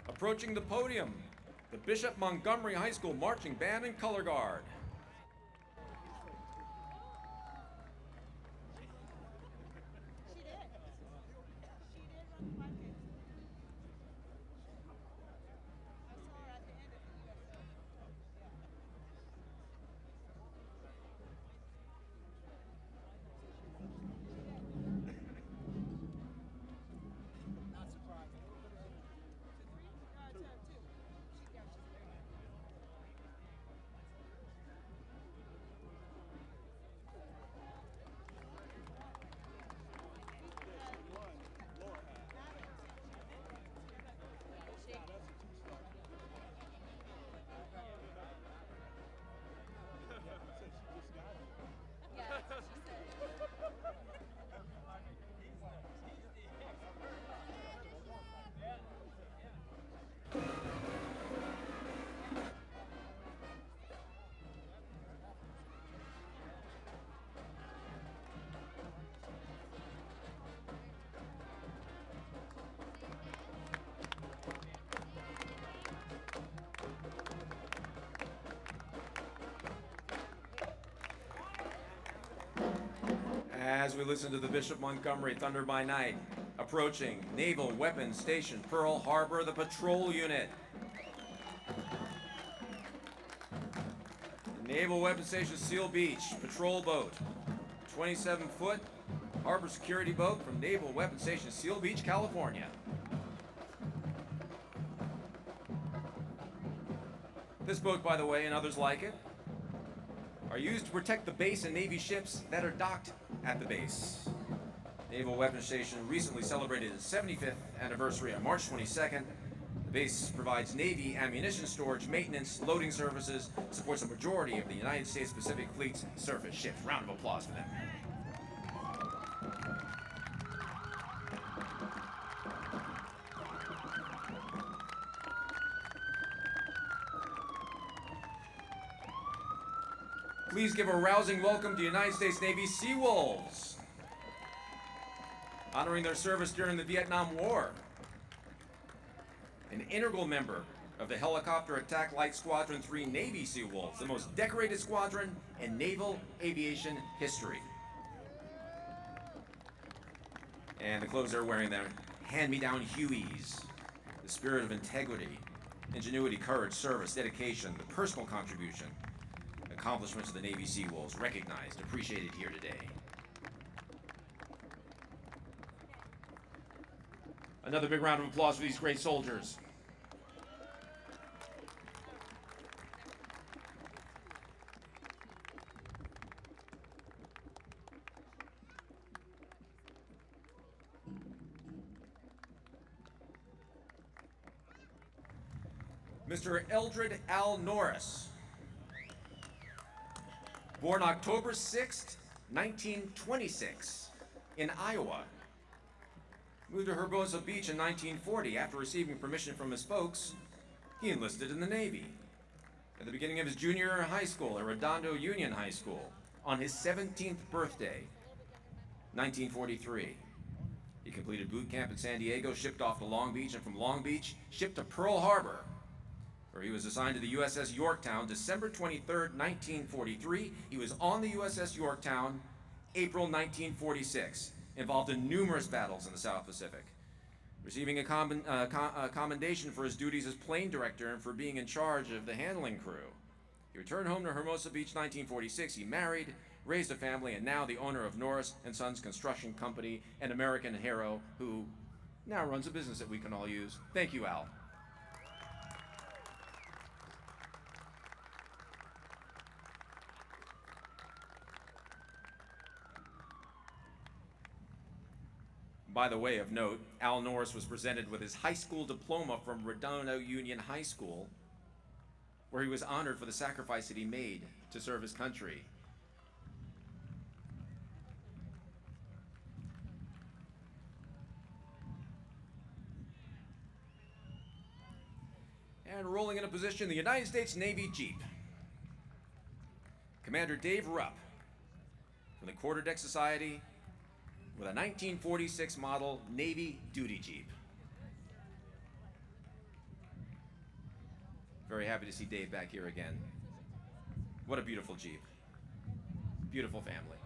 Speaker 1: Approaching the podium, the Bishop Montgomery High School Marching Band and Color Guard.
Speaker 4: She did. She did run the 5K. I saw her at the end of the U.S.S. Not surprised.
Speaker 1: As we listen to the Bishop Montgomery Thunder by Night, approaching Naval Weapons Station Pearl Harbor, the patrol unit. Naval Weapons Station Seal Beach patrol boat, 27-foot harbor security boat from Naval Weapons Station Seal Beach, California. This boat, by the way, and others like it, are used to protect the base and Navy ships that are docked at the base. Naval Weapons Station recently celebrated its 75th anniversary on March 22nd. The base provides Navy ammunition storage, maintenance, loading services, supports a majority of the United States Pacific Fleet's surface ships. Round of applause for them. Please give a rousing welcome to United States Navy Sea Wolves, honoring their service during the Vietnam War. An integral member of the Helicopter Attack Light Squadron 3 Navy Sea Wolves, the most decorated squadron in naval aviation history. And the clothes they're wearing, their hand-me-down Hueys, the the spirit of integrity, ingenuity, courage, service, dedication, the personal contribution, accomplishments of the Navy Seawolves recognized, appreciated here today. Another big round of applause for these great soldiers. Mr. Eldred Al Norris, born October 6, 1926, in Iowa. Moved to Hermosa Beach in 1940. After receiving permission from his folks, he enlisted in the Navy. At the beginning of his junior year in high school at Redondo Union High School, on his 17th birthday, 1943. He completed boot camp in San Diego, shipped off to Long Beach, and from Long Beach, shipped to Pearl Harbor, where he was assigned to the USS Yorktown, December 23rd, 1943. He was on the USS Yorktown, April 1946, involved in numerous battles in the South Pacific, receiving a commendation for his duties as plane director and for being in charge of the handling crew. He returned home to Hermosa Beach, 1946. He married, raised a family, and now the owner of Norris & Sons Construction Company, an American hero who now runs a business that we can all use. Thank you, Al. By the way of note, Al Norris was presented with his high school diploma from Redondo Union High School, where he was honored for the sacrifice that he made to serve his country. And rolling into position, the United States Navy Jeep. Commander Dave Rupp from the Quarterdeck Society, with a 1946 model Navy duty Jeep. Very happy to see Dave back here again. What a beautiful Jeep. Beautiful family.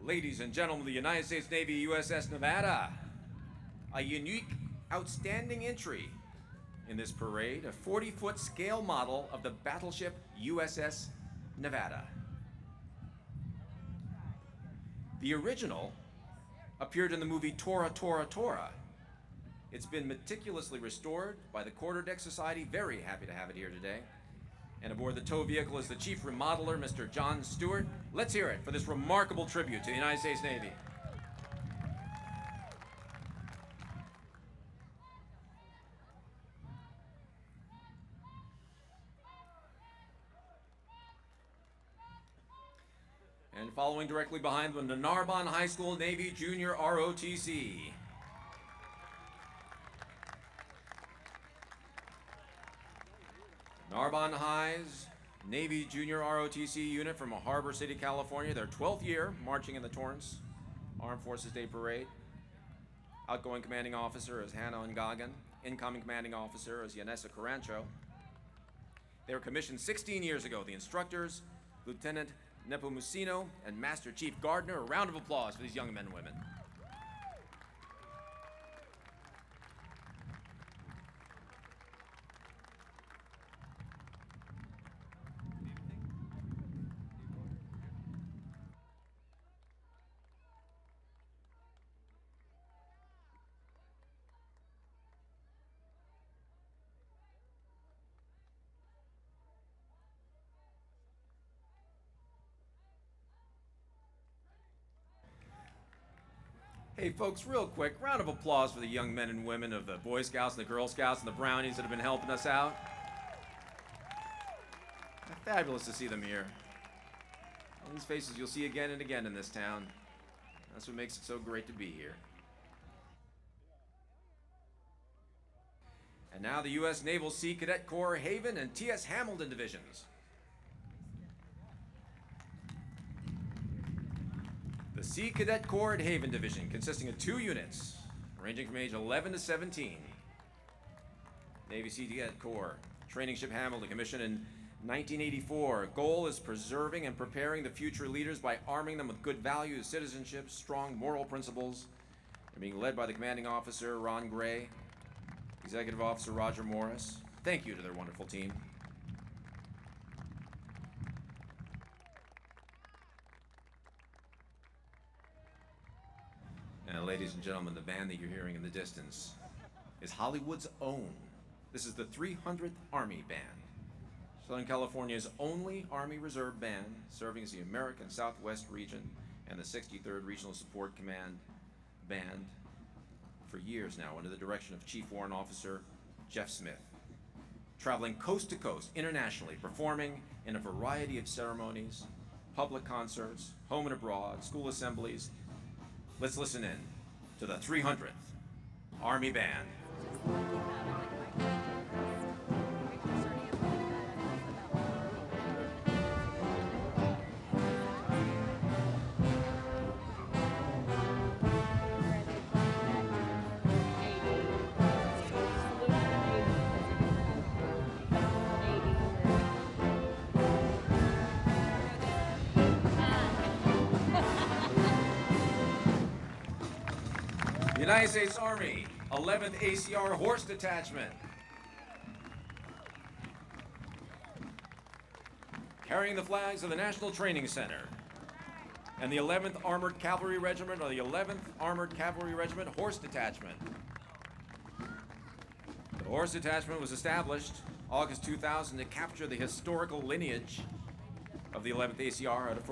Speaker 1: Ladies and gentlemen, the United States Navy USS Nevada, a unique, outstanding entry in this parade, a 40-foot scale model of the battleship USS Nevada. The original appeared in the movie Tora, Tora, Tora. It's been meticulously restored by the Quarterdeck Society. Very happy to have it here today. And aboard the tow vehicle is the chief remodeler, Mr. John Stewart. Let's hear it for this remarkable tribute to the United States Navy. And following directly behind them, the Narbonne High School Navy Junior ROTC. Narbonne High's Navy Junior ROTC unit from Harbor City, California. Their 12th year marching in the Torrance Armed Forces Day Parade. Outgoing commanding officer is Hannah Ngagan. Incoming commanding officer is Yanessa Carancho. They were commissioned 16 years ago. The instructors, Lieutenant Nepomuceno and Master Chief Gardner. A round of applause for these young men and women. Hey folks, real quick, round of applause for the young men and women of the Boy Scouts and the Girl Scouts and the Brownies that have been helping us out. Fabulous to see them here. All these faces you'll see again and again in this town. That's what makes it so great to be here. And now the U.S. Naval Sea Cadet Corps Haven and T.S. Hamilton divisions. The Sea Cadet Corps at Haven Division, consisting of 2 units, ranging from age 11 to 17. Navy Sea Cadet Corps, Training Ship Hamilton, commissioned in 1984, goal is preserving and preparing the future leaders by arming them with good values, citizenship, strong moral principles, and being led by the commanding officer, Ron Gray, executive officer, Roger Morris. Thank you to their wonderful team. And ladies and gentlemen, the band that you're hearing in the distance is Hollywood's own. This is the 300th Army Band, Southern California's only Army Reserve band, serving as the American Southwest Region and the 63rd Regional Support Command Band for years now, under the direction of Chief Warrant Officer Geoff Smith, traveling coast to coast internationally, performing in a variety of ceremonies, public concerts, home and abroad, school assemblies. Let's listen in to the 300th Army Band. United States Army, 11th ACR Horse Detachment. Carrying the flags of the National Training Center and the 11th Armored Cavalry Regiment, or the 11th Armored Cavalry Regiment Horse Detachment. The Horse Detachment was established August 2000 to capture the historical lineage of the 11th ACR out of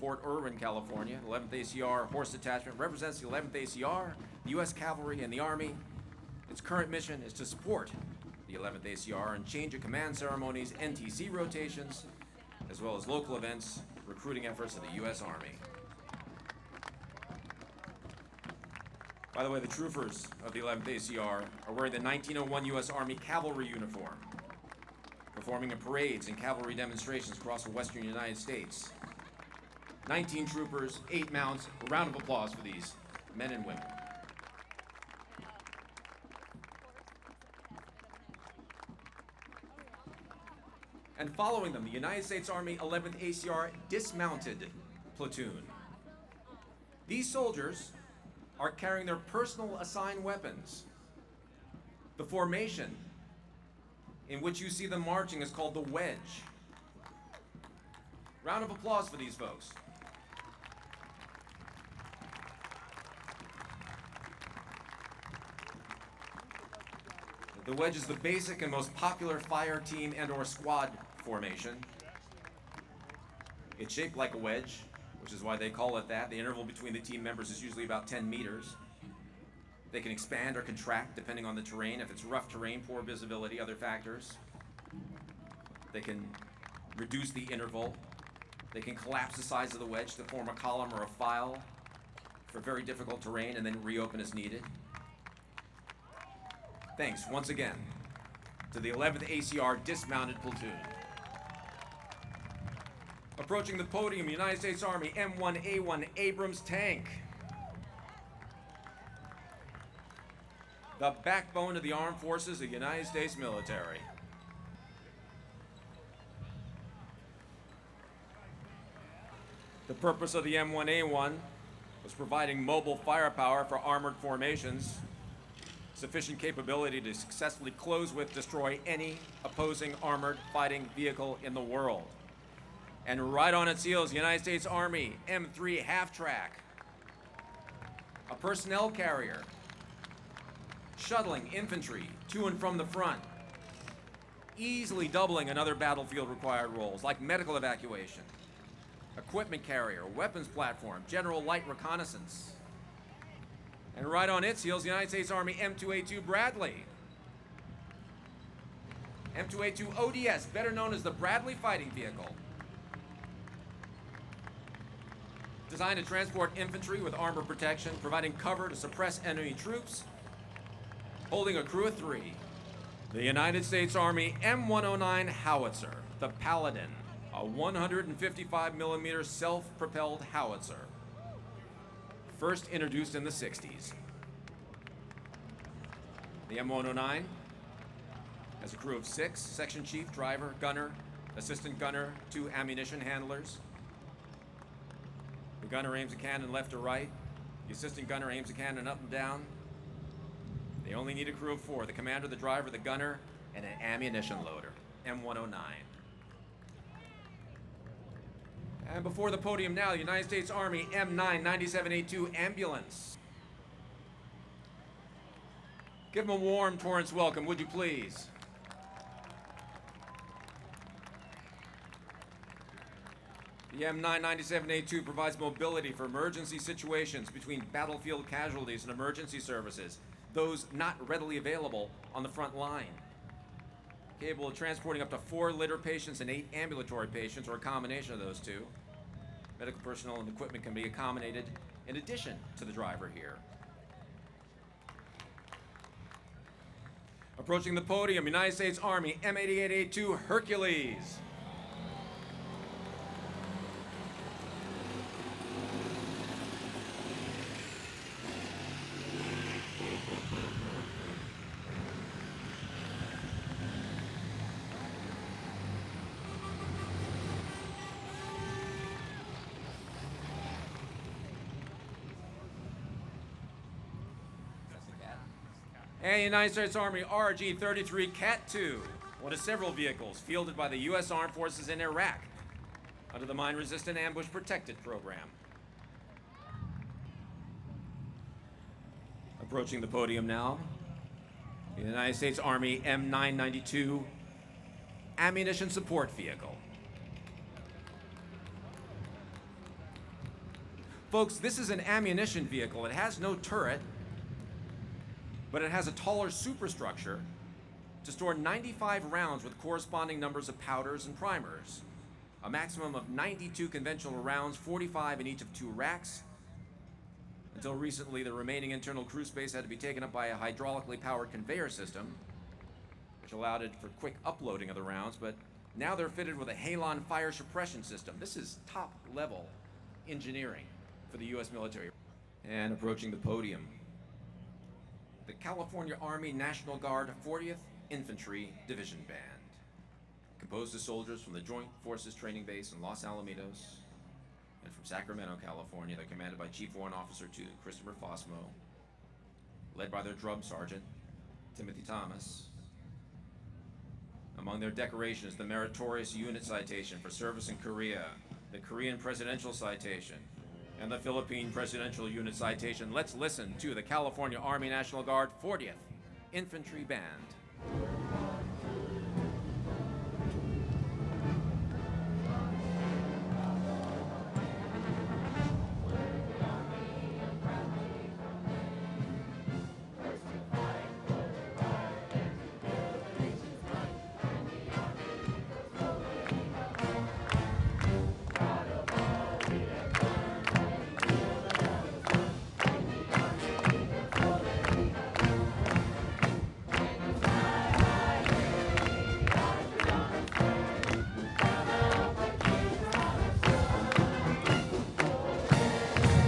Speaker 1: Fort Irwin, California. The 11th ACR Horse Detachment represents the 11th ACR, the U.S. Cavalry, and the Army. Its current mission is to support the 11th ACR and change of command ceremonies, NTC rotations, as well as local events, recruiting efforts of the U.S. Army. By the way, the troopers of the 11th ACR are wearing the 1901 U.S. Army cavalry uniform, performing in parades and cavalry demonstrations across the western United States. 19 troopers, 8 mounts. A round of applause for these men and women. And following them, the United States Army 11th ACR Dismounted Platoon. These soldiers are carrying their personal assigned weapons. The formation in which you see them marching is called the wedge. Round of applause for these folks. The wedge is the basic and most popular fire team and/or squad formation. It's shaped like a wedge, which is why they call it that. The interval between the team members is usually about 10 meters. They can expand or contract depending on the terrain. If it's rough terrain, poor visibility, other factors. They can reduce the interval. They can collapse the size of the wedge to form a column or a file for very difficult terrain and then reopen as needed. Thanks once again to the 11th ACR Dismounted Platoon. Approaching the podium, United States Army M1A1 Abrams tank. The backbone of the armed forces of the United States military. The purpose of the M1A1 was providing mobile firepower for armored formations, sufficient capability to successfully close with, destroy any opposing armored fighting vehicle in the world. And right on its heels, the United States Army M3 half-track, a personnel carrier, shuttling infantry to and from the front, easily doubling another battlefield required roles like medical evacuation, equipment carrier, weapons platform, general light reconnaissance. And right on its heels, the United States Army M2A2 Bradley. M2A2 ODS, better known as the Bradley Fighting Vehicle. Designed to transport infantry with armor protection, providing cover to suppress enemy troops, holding a crew of 3. The United States Army M109 Howitzer, the Paladin, a 155 millimeter self-propelled howitzer. First introduced in the 60s. The M109 has a crew of 6, section chief, driver, gunner, Assistant gunner, 2 ammunition handlers. The gunner aims a cannon left or right. The assistant gunner aims a cannon up and down. They only need a crew of 4, the commander, the driver, the gunner, and an ammunition loader, M109. And before the podium now, the United States Army M99782 ambulance. Give them a warm Torrance welcome, would you please? The M99782 provides mobility for emergency situations between battlefield casualties and emergency services, those not readily available on the front line. Capable of transporting up to 4 litter patients and 8 ambulatory patients, or a combination of those two. Medical personnel and equipment can be accommodated in addition to the driver here. Approaching the podium, United States Army M8882 Hercules. And United States Army RG-33 Cat II, one of several vehicles fielded by the U.S. Armed Forces in Iraq under the Mine-Resistant Ambush Protected Program. Approaching the podium now, the United States Army M992 Ammunition Support Vehicle. Folks, this is an ammunition vehicle. It has no turret, but it has a taller superstructure to store 95 rounds with corresponding numbers of powders and primers. A maximum of 92 conventional rounds, 45 in each of 2 racks. Until recently, the remaining internal crew space had to be taken up by a hydraulically powered conveyor system, which allowed it for quick uploading of the rounds, but now they're fitted with a halon fire suppression system. This is top-level engineering for the U.S. military. And approaching the podium, the California Army National Guard 40th Infantry Division Band, composed of soldiers from the Joint Forces Training Base in Los Alamitos and from Sacramento, California. They're commanded by Chief Warrant Officer 2 Christopher Fosmo, led by their drum sergeant, Timothy Thomas. Among their decorations, the Meritorious Unit Citation for Service in Korea, the Korean Presidential Citation, and the Philippine Presidential Unit Citation. Let's listen to the California Army National Guard 40th Infantry Band.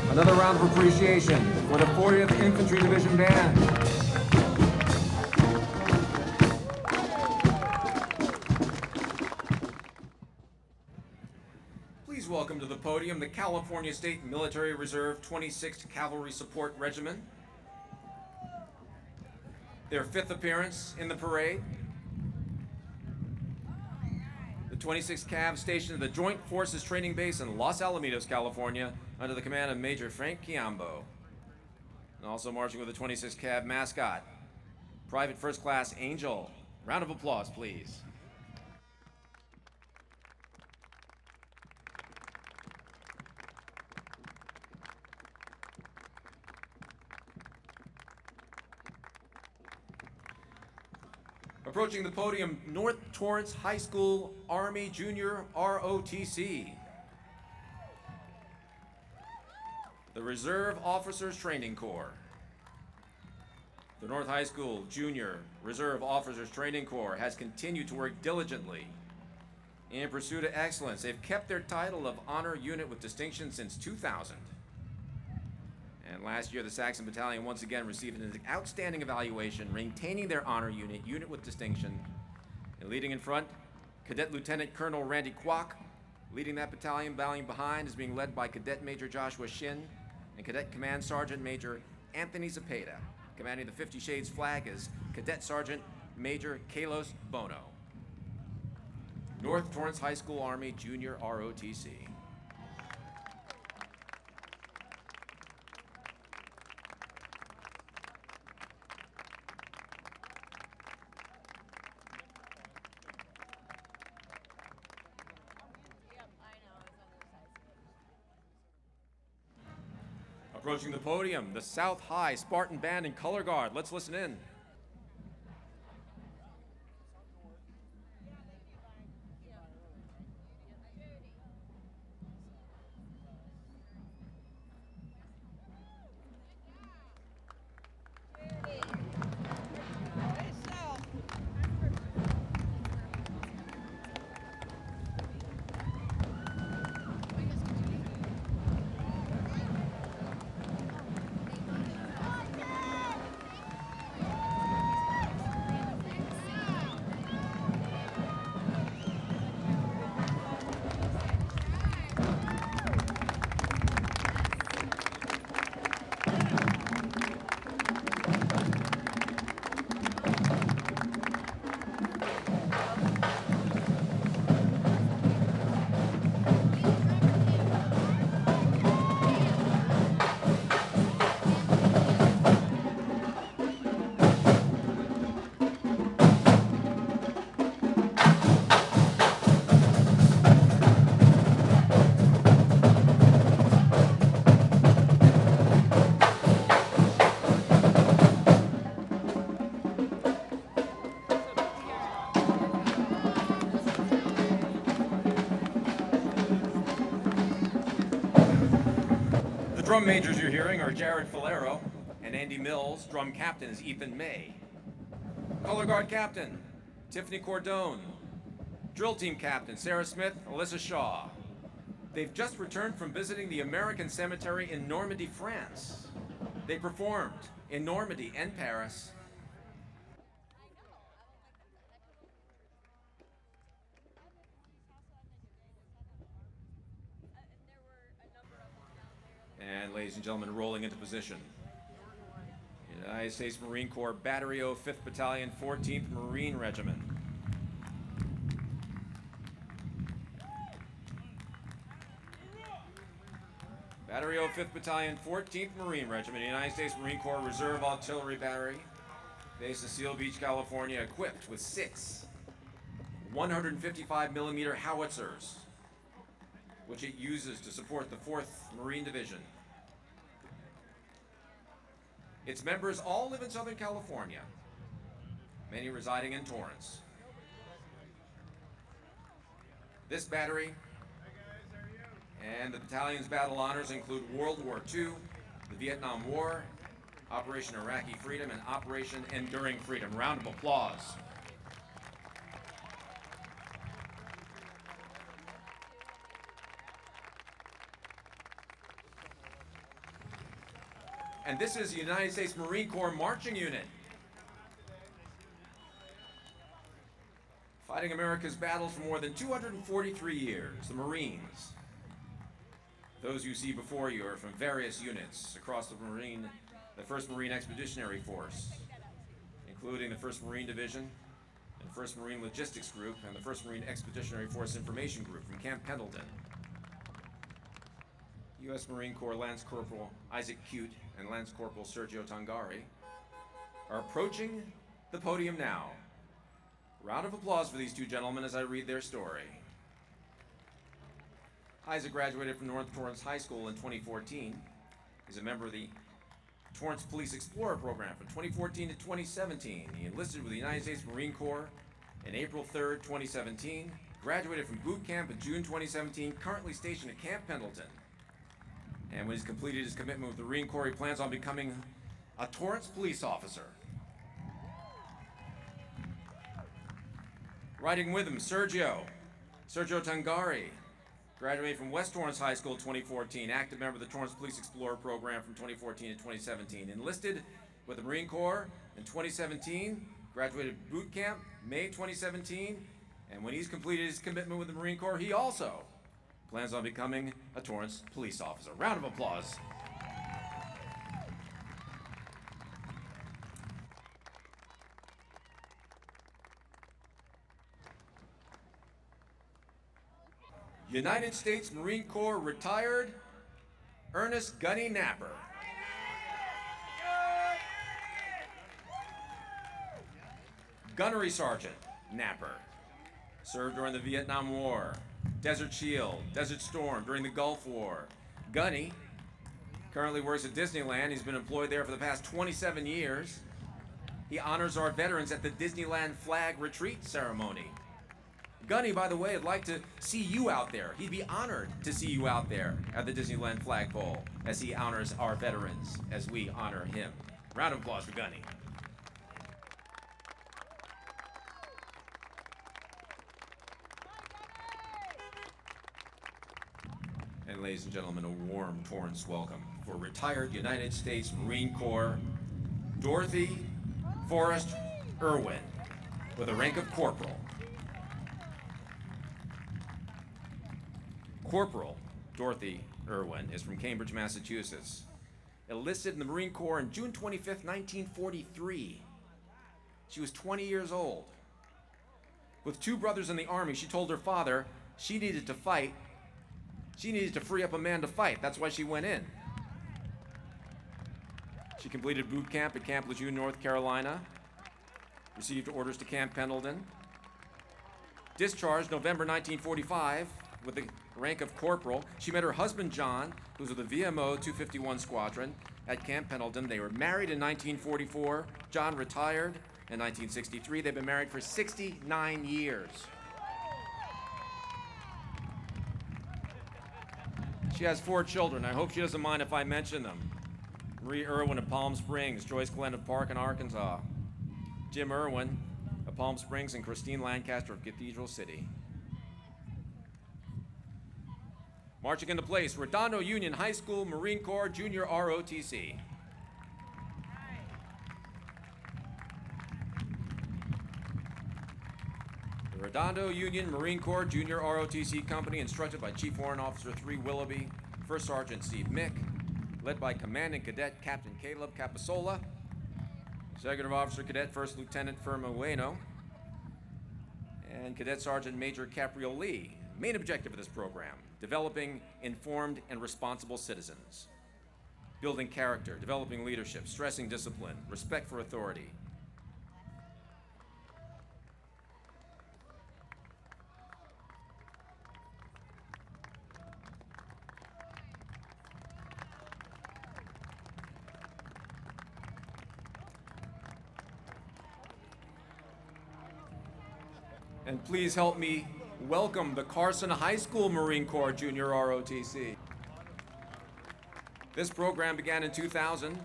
Speaker 1: Another round of appreciation for the 40th Infantry Division Band. Please welcome to the podium the California State Military Reserve 26th Cavalry Support Regiment. Their 5th appearance in the parade. The 26th Cav stationed at the Joint Forces Training Base in Los Alamitos, California, under the command of Major Frank Chiambo. And also marching with the 26th Cav mascot, Private First Class Angel. Round of applause, please. Approaching the podium, North Torrance High School Army Junior ROTC. The Reserve Officers Training Corps. The North High School Junior Reserve Officers Training Corps has continued to work diligently in pursuit of excellence. They've kept their title of Honor Unit with Distinction since 2000. And last year, the Saxon Battalion once again received an outstanding evaluation, maintaining their Honor Unit with Distinction. And leading in front Cadet Lieutenant Colonel Randy Kwok, leading that battalion. Battalion behind is being led by Cadet Major Joshua Shin and Cadet Command Sergeant Major Anthony Zepeda. Commanding the 50 Shades flag is Cadet Sergeant Major Kalos Bono. North Torrance High School Army Junior ROTC. Approaching the podium, the South High Spartan Band and Color Guard. Let's listen in. Drum majors you're hearing are Jared Falero and Andy Mills. Drum captain is Ethan May. Color guard captain, Tiffany Cordone. Drill team captain, Sarah Smith, Alyssa Shaw. They've just returned from visiting the American Cemetery in Normandy, France. They performed in Normandy and Paris. And ladies and gentlemen, rolling into position. United States Marine Corps Battery O 5th Battalion, 14th Marine Regiment. Battery O 5th Battalion, 14th Marine Regiment, United States Marine Corps Reserve Artillery Battery, based in Seal Beach, California, equipped with 6 155mm howitzers, which it uses to support the 4th Marine Division. Its members all live in Southern California, many residing in Torrance. This battery and the battalion's battle honors include World War II, the Vietnam War, Operation Iraqi Freedom, and Operation Enduring Freedom. Round of applause. And this is the United States Marine Corps Marching Unit. Fighting America's battles for more than 243 years, the Marines. Those you see before you are from various units across the 1st Marine Expeditionary Force, including the 1st Marine Division, and 1st Marine Logistics Group, and the 1st Marine Expeditionary Force Information Group from Camp Pendleton. U.S. Marine Corps Lance Corporal Isaac Cute and Lance Corporal Sergio Tangari are approaching the podium now. Round of applause for these two gentlemen as I read their story. Isaac graduated from North Torrance High School in 2014. He's a member of the Torrance Police Explorer Program from 2014 to 2017. He enlisted with the United States Marine Corps on April 3rd, 2017. Graduated from boot camp in June 2017, currently stationed at Camp Pendleton. And when he's completed his commitment with the Marine Corps, he plans on becoming a Torrance police officer. Riding with him, Sergio Tangari, graduated from West Torrance High School in 2014, active member of the Torrance Police Explorer Program from 2014 to 2017. Enlisted with the Marine Corps in 2017, graduated boot camp May 2017, And when he's completed his commitment with the Marine Corps, he also plans on becoming a Torrance police officer. Round of applause. United States Marine Corps retired Ernest Gunny Napper. Gunnery Sergeant Napper. Served during the Vietnam War, Desert Shield, Desert Storm, during the Gulf War. Gunny currently works at Disneyland. He's been employed there for the past 27 years. He honors our veterans at the Disneyland Flag Retreat Ceremony. Gunny, by the way, would like to see you out there. He'd be honored to see you out there at the Disneyland flagpole as he honors our veterans as we honor him. Round of applause for Gunny. And ladies and gentlemen, a warm Torrance welcome for retired United States Marine Corps Dorothy Forrest Irwin with the rank of corporal. Corporal Dorothy Irwin is from Cambridge, Massachusetts. Enlisted in the Marine Corps on June 25th, 1943. She was 20 years old. With 2 brothers in the Army, she told her father she needed to fight. She needed to free up a man to fight. That's why she went in. She completed boot camp at Camp Lejeune, North Carolina. Received orders to Camp Pendleton. Discharged November 1945 with the rank of corporal. She met her husband, John, who was with the VMO 251 Squadron at Camp Pendleton. They were married in 1944. John retired in 1963. They've been married for 69 years. She has 4 children. I hope she doesn't mind if I mention them. Marie Irwin of Palm Springs, Joyce Glenn of Park in Arkansas, Jim Irwin of Palm Springs, and Christine Lancaster of Cathedral City. Marching into place, Redondo Union High School Marine Corps Junior ROTC. The Redondo Union Marine Corps Junior ROTC Company, instructed by Chief Warrant Officer 3 Willoughby, First Sergeant Steve Mick, led by Commanding Cadet Captain Caleb Capasola, Executive Officer Cadet First Lieutenant Firma Ueno, and Cadet Sergeant Major Capriel Lee. Main objective of this program: developing informed and responsible citizens, building character, developing leadership, stressing discipline, respect for authority. And please help me welcome the Carson High School Marine Corps Junior ROTC. This program began in 2000.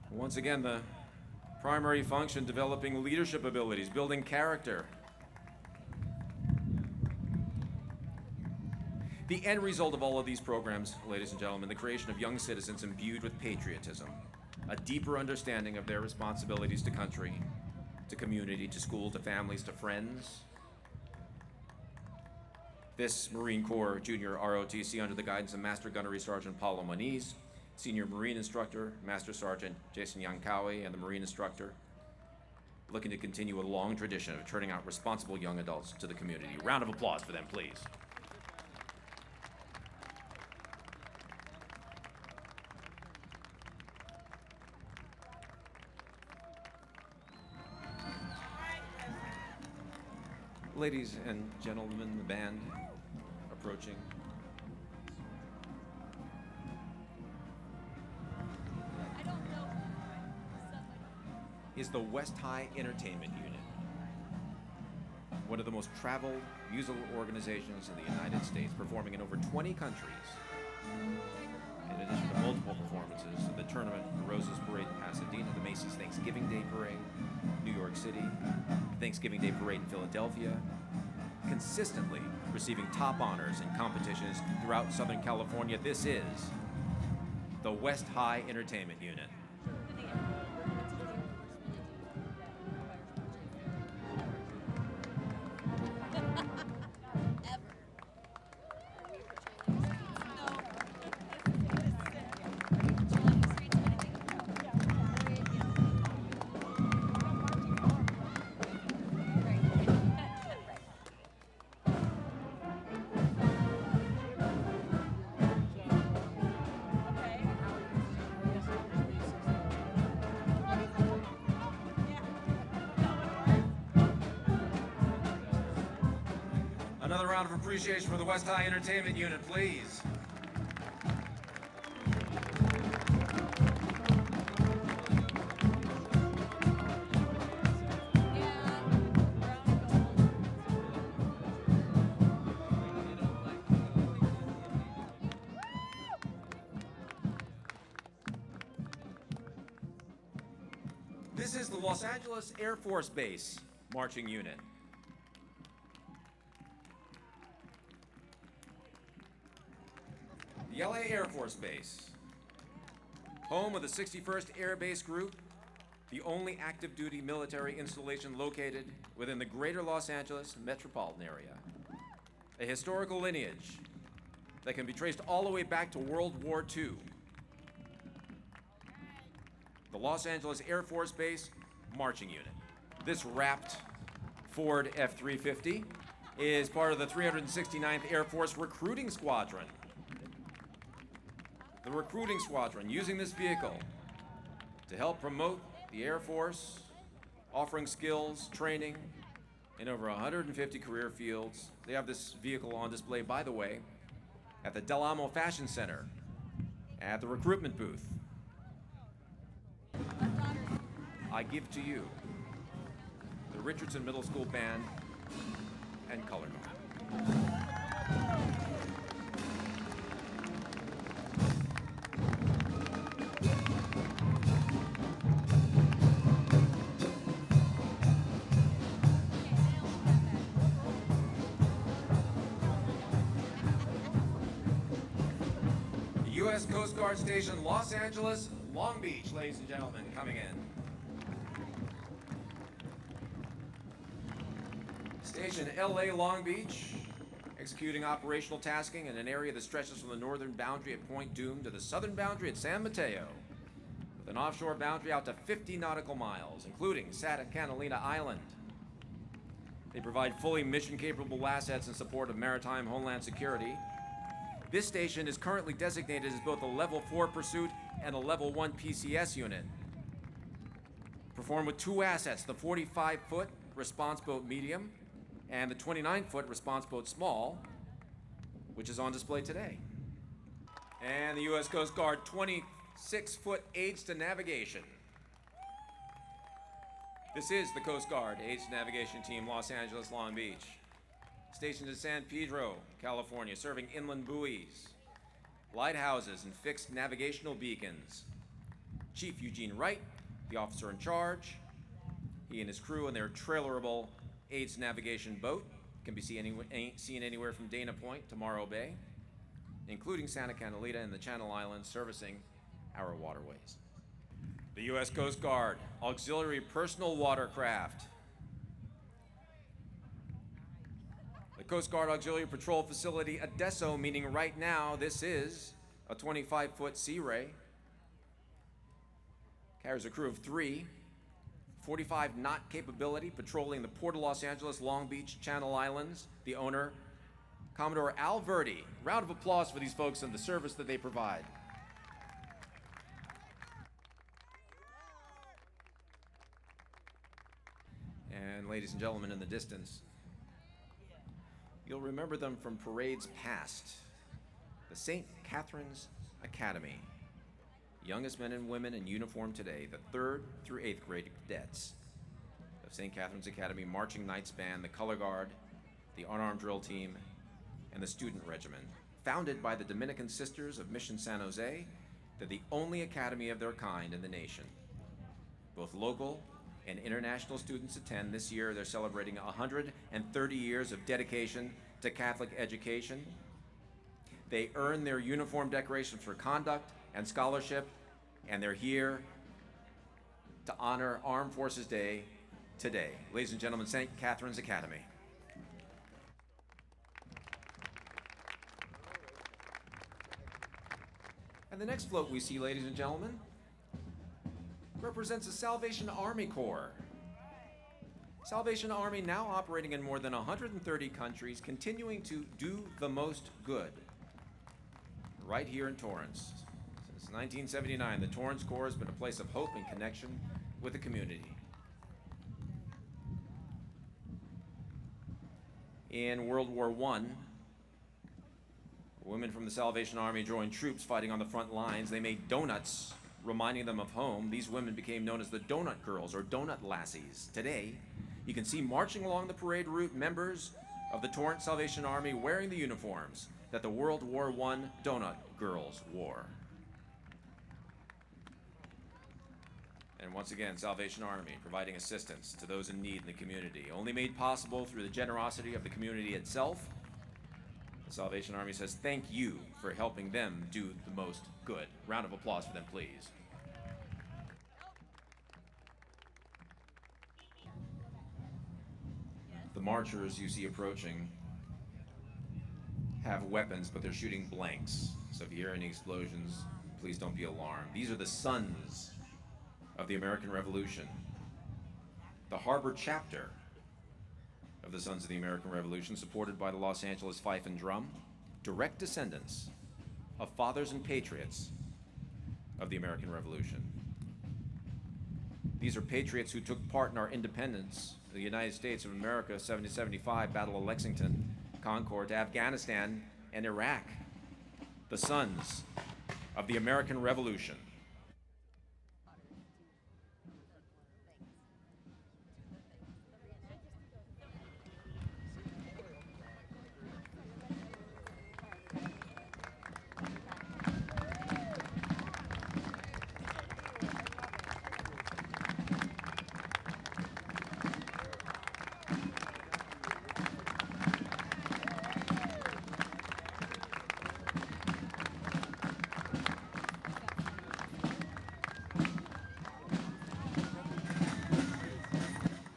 Speaker 1: Once again, the primary function: developing leadership abilities, building character. The end result of all of these programs, ladies and gentlemen, the creation of young citizens imbued with patriotism, a deeper understanding of their responsibilities to country, to community, to school, to families, to friends. This Marine Corps Junior ROTC, under the guidance of Master Gunnery Sergeant Paulo Moniz, Senior Marine Instructor Master Sergeant Jason Yankawi, and the Marine Instructor, looking to continue a long tradition of turning out responsible young adults to the community. Round of applause for them, please. Ladies and gentlemen, the band approaching. Is the West High Entertainment Unit, one of the most traveled musical organizations in the United States, performing in over 20 countries. In addition to multiple performances of the Tournament of Roses Parade in Pasadena, the Macy's Thanksgiving Day Parade, New York City, Thanksgiving Day Parade in Philadelphia, consistently receiving top honors in competitions throughout Southern California. This is the West High Entertainment Unit. Another round of appreciation for the West High Entertainment Unit, please. This is the Los Angeles Air Force Base marching unit. The LA Air Force Base, home of the 61st Air Base Group, the only active duty military installation located within the greater Los Angeles metropolitan area. A historical lineage that can be traced all the way back to World War II. The Los Angeles Air Force Base marching unit. This wrapped Ford F-350 is part of the 369th Air Force Recruiting Squadron. The recruiting squadron using this vehicle to help promote the Air Force, offering skills, training in over 150 career fields. They have this vehicle on display, by the way, at the Del Amo Fashion Center, at the recruitment booth. I give to you the Richardson Middle School Band and Color Guard. U.S. Coast Guard Station, Los Angeles, Long Beach, ladies and gentlemen, coming in. Station LA Long Beach, executing operational tasking in an area that stretches from the northern boundary at Point Dume to the southern boundary at San Mateo, with an offshore boundary out to 50 nautical miles, including Santa Catalina Island. They provide fully mission-capable assets in support of maritime homeland security. This station is currently designated as both a Level 4 Pursuit and a Level 1 PCS unit. Performed with two assets, the 45-foot Response Boat Medium and the 29-foot Response Boat Small, which is on display today. And the U.S. Coast Guard 26-foot Aids to Navigation. This is the Coast Guard Aids to Navigation Team, Los Angeles, Long Beach. Stationed in San Pedro, California, serving inland buoys, lighthouses, and fixed navigational beacons. Chief Eugene Wright, the officer in charge. He and his crew and their trailerable AIDS navigation boat can be seen anywhere from Dana Point to Morro Bay, including Santa Catalina and the Channel Islands, servicing our waterways. The U.S. Coast Guard Auxiliary Personal Watercraft. The Coast Guard Auxiliary Patrol Facility Adesso, meaning right now this is a 25-foot Sea Ray. Carries a crew of 3, 45 knot capability, patrolling the Port of Los Angeles, Long Beach, Channel Islands. The owner, Commodore Al Verdi. Round of applause for these folks and the service that they provide. And ladies and gentlemen in the distance, you'll remember them from parades past. The St. Catherine's Academy. Youngest men and women in uniform today, the 3rd through 8th grade cadets of St. Catherine's Academy Marching Knights Band, the Color Guard, the Unarmed Drill Team, and the Student Regiment. Founded by the Dominican Sisters of Mission San Jose, they're the only academy of their kind in the nation. Both local and international students attend. This year they're celebrating 130 years of dedication to Catholic education. They earn their uniform decorations for conduct and scholarship, and they're here to honor Armed Forces Day today. Ladies and gentlemen, St. Catherine's Academy. And the next float we see, ladies and gentlemen, represents the Salvation Army Corps. Salvation Army now operating in more than 130 countries, continuing to do the most good right here in Torrance. Since 1979, the Torrance Corps has been a place of hope and connection with the community. In World War I, women from the Salvation Army joined troops fighting on the front lines. They made donuts, reminding them of home. These women became known as the Donut Girls or Donut Lassies. Today, you can see marching along the parade route members of the Torrance Salvation Army wearing the uniforms that the World War I Donut Girls wore. And once again, Salvation Army providing assistance to those in need in the community, only made possible through the generosity of the community itself. The Salvation Army says thank you for helping them do the most good. Round of applause for them, please. The marchers you see approaching have weapons, but they're shooting blanks. So if you hear any explosions, please don't be alarmed. These are the sons of the American Revolution. The Harbor chapter of the Sons of the American Revolution, supported by the Los Angeles Fife and Drum, direct descendants of fathers and patriots of the American Revolution. These are patriots who took part in our independence, the United States of America, 1775, Battle of Lexington, Concord, Afghanistan, and Iraq. The sons of the American Revolution.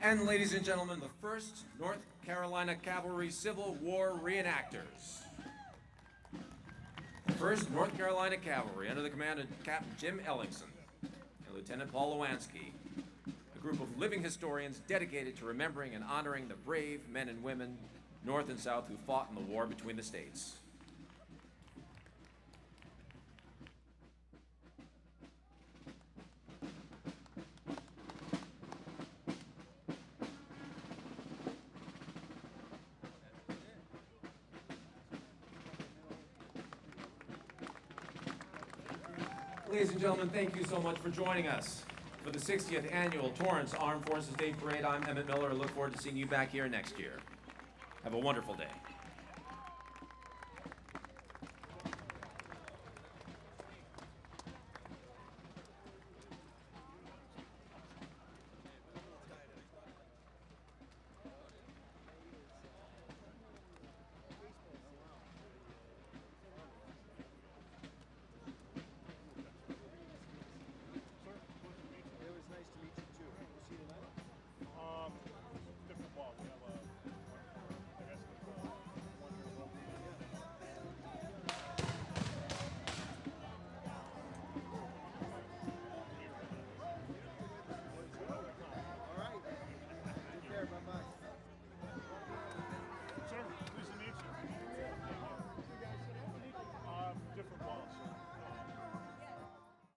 Speaker 1: And ladies and gentlemen, the 1st North Carolina Cavalry Civil War reenactors. The 1st North Carolina Cavalry, under the command of Captain Jim Ellingson and Lieutenant Paul Lewanski, a group of living historians dedicated to remembering and honoring the brave men and women, North and South, who fought in the war between the states. Ladies and gentlemen, thank you so much for joining us for the 60th Annual Torrance Armed Forces Day Parade. I'm Emmett Miller. I look forward to seeing you back here next year. Have a wonderful day.